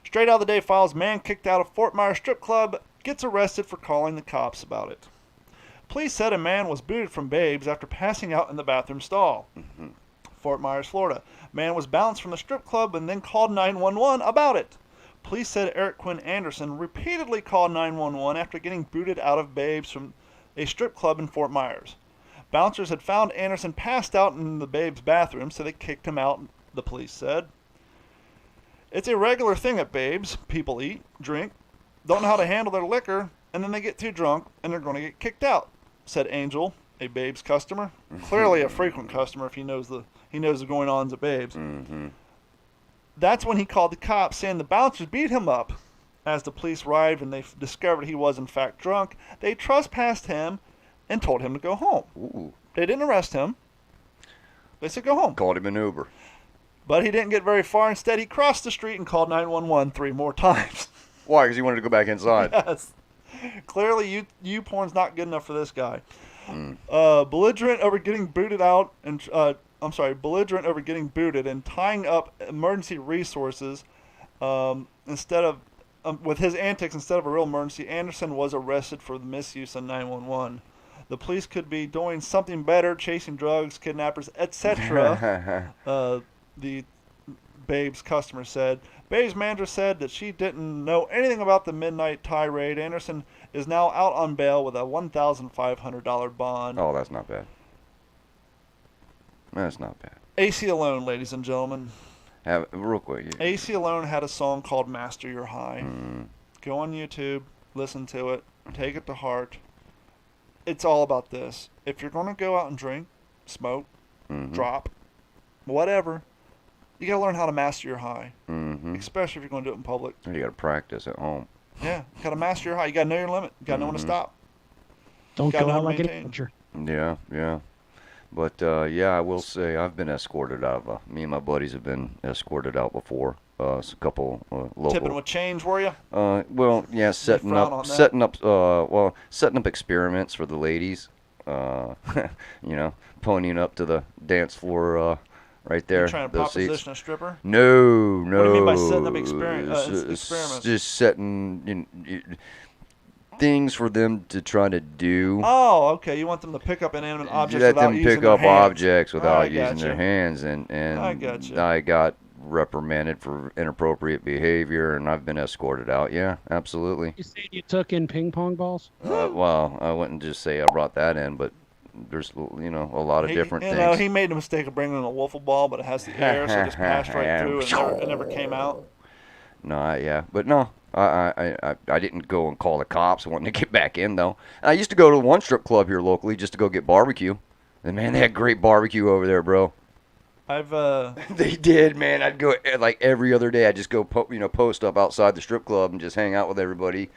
Straight Out of the Dave Files, man kicked out of Fort Myers strip club, gets arrested for calling the cops about it. Police said a man was booted from Babes after passing out in the bathroom stall. Fort Myers, Florida. Man was bounced from the strip club and then called 911 about it. Police said Eric Quinn Anderson repeatedly called 911 after getting booted out of Babes from a strip club in Fort Myers. Bouncers had found Anderson passed out in the Babes bathroom, so they kicked him out, the police said. It's a regular thing at Babes. People eat, drink, don't know how to handle their liquor, and then they get too drunk and they're going to get kicked out, said Angel, a Babes customer. Clearly a frequent customer if he knows the going-ons at Babes. That's when he called the cops, saying the bouncers beat him up. As the police arrived and they discovered he was in fact drunk, they trespassed him and told him to go home. Ooh. They didn't arrest him. They said go home. Called him an Uber. But he didn't get very far. Instead, he crossed the street and called 911 3 more times. Why? Because he wanted to go back inside. Yes. Clearly, you porn's not good enough for this guy. Mm. Belligerent over getting booted out, and belligerent over getting booted and tying up emergency resources instead of with his antics instead of a real emergency. Anderson was arrested for the misuse of 911. The police could be doing something better, chasing drugs, kidnappers, etc. The Babe's customer said. Babe's manager said that she didn't know anything about the midnight tirade. Anderson is now out on bail with a $1,500 bond. Oh, that's not bad. That's not bad. AC Alone, ladies and gentlemen. Real quick. Yeah. AC Alone had a song called Master Your High. Mm. Go on YouTube, listen to it, take it to heart. It's all about this. If you're going to go out and drink, smoke, drop, whatever, you got to learn how to master your high. Mm-hmm. Especially if you're going to do it in public. You got to practice at home. Yeah, you got to master your high. You got to know your limit. You got to know when to stop. Don't Gotta go know out to like an maintain. amateur. Yeah, yeah. But, yeah, I will say I've been escorted out. Me and my buddies have been escorted out before. A couple local. Tipping with change, were you? Well, yeah, setting frown on up setting up experiments for the ladies. You know, ponying up to the dance floor right there. You're trying to those seats. proposition a stripper? No. What do you mean by setting up experiments? Just setting things for them to try to do. Oh, okay. You want them to pick up inanimate objects Let without them using pick their up hands. objects without I using gotcha. their hands, and I gotcha. I got reprimanded for inappropriate behavior, and I've been escorted out. Yeah, absolutely. You said you took in ping pong balls? Well, I wouldn't just say I brought that in, but there's a lot of different things. He made the mistake of bringing in a wiffle ball, but it has the air, so it just passed right through and it never came out. No, but no, I didn't go and call the cops wanting to get back in though. And I used to go to one strip club here locally just to go get barbecue. And man, they had great barbecue over there, bro. They did, man. I'd go like every other day. I'd just go post up outside the strip club and just hang out with everybody.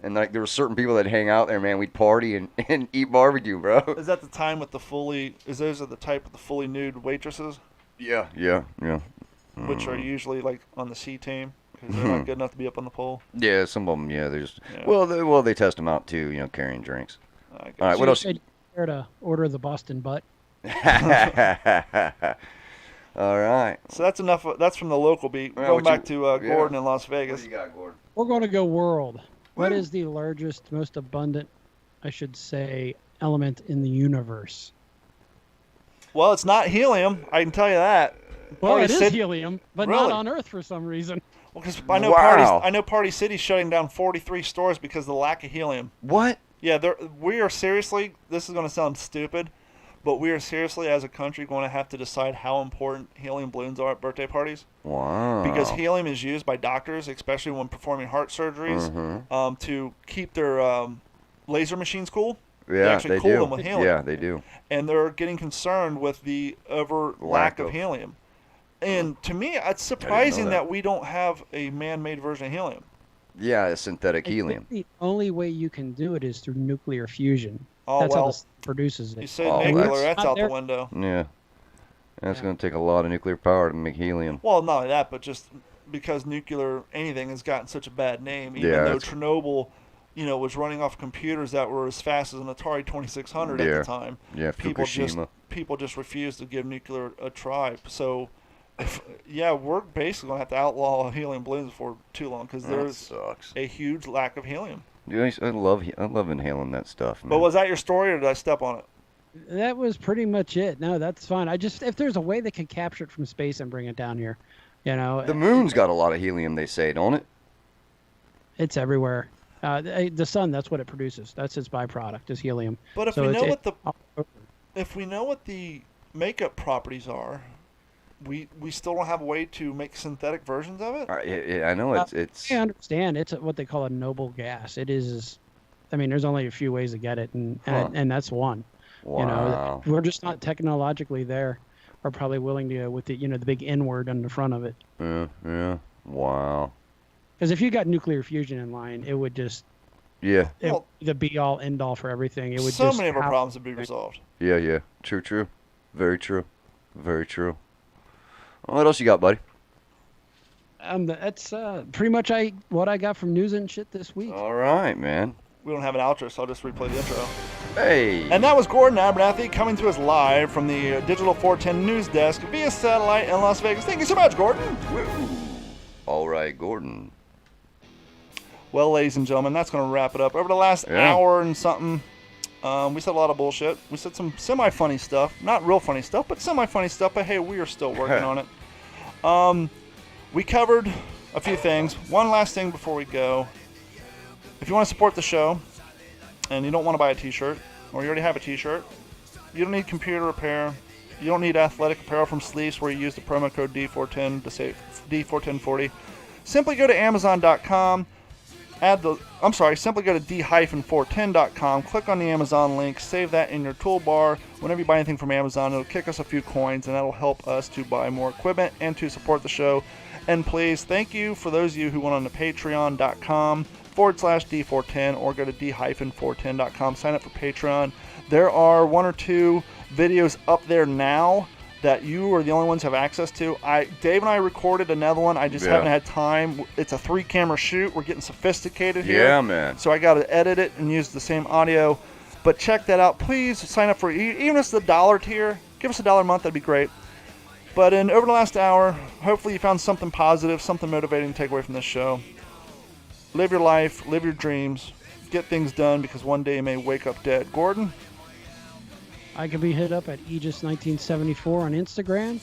And like there were certain people that hang out there, man. We'd party and eat barbecue, bro. Is that the time with those are the type of the fully nude waitresses? Yeah. Which are usually like on the C team because they're not good enough to be up on the pole. Yeah, some of them. Yeah, they just they test them out too. Carrying drinks. I guess. All right, what else? You said to order the Boston butt. All right. So that's enough. That's from the local beat. Well, Going back to Gordon in Las What Vegas. do you got, Gordon? We're going to go world. What is the largest, most abundant, I should say, element in the universe? Well, it's not helium. I can tell you that. Well, Party it is City- helium, but Really? not on Earth for some reason. Well, because I know Wow. Party City's shutting down 43 stores because of the lack of helium. What? Yeah, we are seriously. This is going to sound stupid, but we are seriously, as a country, going to have to decide how important helium balloons are at birthday parties. Wow. Because helium is used by doctors, especially when performing heart surgeries, to keep their laser machines cool. They Yeah, actually they cool do. them with helium. Yeah, they do. And they're getting concerned with the lack of helium. And to me, it's surprising that. that we don't have a man-made version of helium. Yeah, it's synthetic I helium. think the only way you can do it is through nuclear fusion. Oh, That's how well, this produces you it. say Oh, nuclear, that's- that's out the There- window. Yeah. That's Yeah. going to take a lot of nuclear power to make helium. Well, not only that, but just because nuclear anything has gotten such a bad name, even Yeah, though it's- Chernobyl, was running off computers that were as fast as an Atari 2600 at Yeah. the time. Yeah, Fukushima. People just refuse to give nuclear a try. So, we're basically gonna have to outlaw helium balloons for too long because That there's sucks. a huge lack of helium. Yeah, I love inhaling that stuff, man. But was that your story, or did I step on it? That was pretty much it. No, that's fine. If there's a way they could capture it from space and bring it down here, The moon's got a lot of helium, they say, don't it? it's everywhere. The sun, that's what it produces. That's its byproduct, is helium. But if So we it's- know if we know what the makeup properties are, we still don't have a way to make synthetic versions of it. I know it's. I understand. It's what they call a noble gas. It is. I mean, there's only a few ways to get it, and that's one. Wow. We're just not technologically there, or probably willing to with the the big N word on the front of it. Yeah. Wow. Because if you got nuclear fusion in line, it would just Yeah. Well, the be all end all for everything. It would so just many of our have- problems would be resolved. Yeah. True. Very true. Very true. What else you got, buddy? That's pretty much what I got from news and shit this week. All right, man. We don't have an outro, so I'll just replay the intro. Hey. And that was Gordon Abernathy coming to us live from the Digital 410 News Desk via satellite in Las Vegas. Thank you so much, Gordon. Woo. All right, Gordon. Well, ladies and gentlemen, that's going to wrap it up. Over the last hour and something, we said a lot of bullshit. We said some semi-funny stuff. Not real funny stuff, but semi-funny stuff. But hey, we are still working on it. We covered a few things. One last thing before we go. If you want to support the show and you don't want to buy a t-shirt, or you already have a t-shirt, you don't need computer repair. You don't need athletic apparel from Sleeves where you use the promo code D410 to save D41040. Simply go to Amazon.com. Simply go to D-410.com, click on the Amazon link, save that in your toolbar. Whenever you buy anything from Amazon, it'll kick us a few coins, and that'll help us to buy more equipment and to support the show. And please, thank you for those of you who went on to patreon.com/D410 or go to D-410.com, sign up for Patreon. There are 1 or 2 videos up there now that you are the only ones who have access to. Dave and I recorded another one. I just haven't had time. It's a 3-camera shoot. We're getting sophisticated here. Yeah, man. So I got to edit it and use the same audio. But check that out. Please sign up for even if it's the $1 tier. Give us $1 a month. That'd be great. But over the last hour, hopefully you found something positive, something motivating to take away from this show. Live your life. Live your dreams. Get things done because one day you may wake up dead. Gordon? I can be hit up at Aegis1974 on Instagram.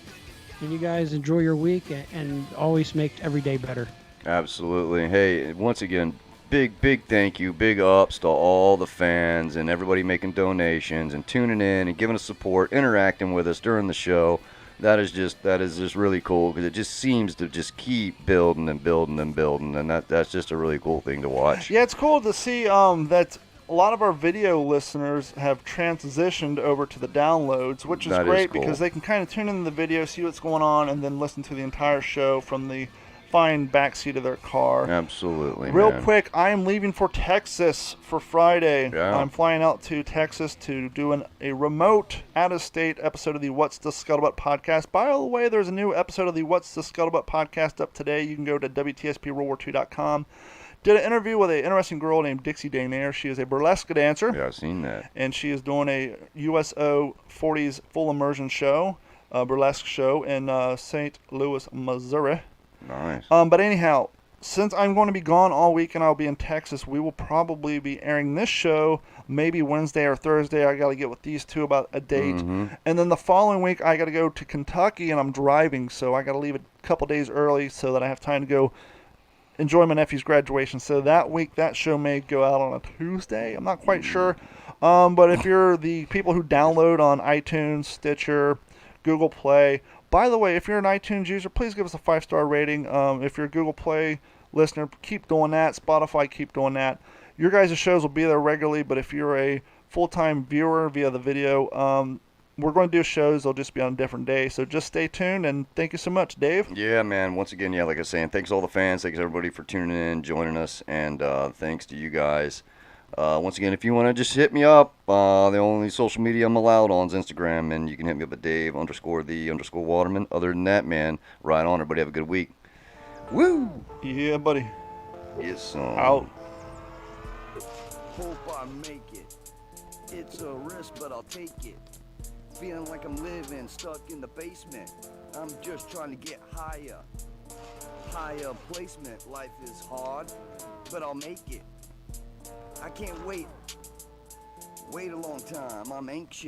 And you guys enjoy your week and always make every day better. Absolutely. Hey, once again, big thank you, big ups to all the fans and everybody making donations and tuning in and giving us support, interacting with us during the show. That is just really cool because it just seems to just keep building and building and building, and that's just a really cool thing to watch. Yeah, it's cool to see that a lot of our video listeners have transitioned over to the downloads, which is great because they can kind of tune in the video, see what's going on, and then listen to the entire show from the fine backseat of their car. Absolutely, Real man. quick, I am leaving for Texas for Friday. Yeah. I'm flying out to Texas to do a remote out-of-state episode of the What's the Scuttlebutt podcast. By the way, there's a new episode of the What's the Scuttlebutt podcast up today. You can go to WTSPWorldWar2.com. Did an interview with an interesting girl named Dixie Danair. She is a burlesque dancer. Yeah, I've seen that. And she is doing a USO 40s full immersion show, burlesque show in St. Louis, Missouri. Nice. But anyhow, since I'm going to be gone all week and I'll be in Texas, we will probably be airing this show maybe Wednesday or Thursday. I got to get with these two about a date. Mm-hmm. And then the following week, I got to go to Kentucky and I'm driving, so I got to leave a couple days early so that I have time to go enjoy my nephew's graduation. So that week, that show may go out on a Tuesday. I'm not quite sure. But if you're the people who download on iTunes, Stitcher, Google Play, by the way, if you're an iTunes user, please give us a 5-star rating. If you're a Google Play listener, keep doing that. Spotify, keep doing that. Your guys' shows will be there regularly, but if you're a full-time viewer via the video, we're going to do shows. They'll just be on a different day. So just stay tuned, and thank you so much, Dave. Yeah, man. Once again, like I was saying, thanks to all the fans. Thanks everybody for tuning in, joining us, and thanks to you guys. Once again, if you want to just hit me up, the only social media I'm allowed on is Instagram, and you can hit me up at Dave_the_Waterman. Other than that, man, right on. Everybody have a good week. Woo! Yeah, buddy. Yes, Out. Hope I make it. It's a risk, but I'll take it. Feeling like I'm living stuck in the basement. I'm just trying to get higher. Higher placement. Life is hard, but I'll make it. I can't wait. Wait a long time. I'm anxious.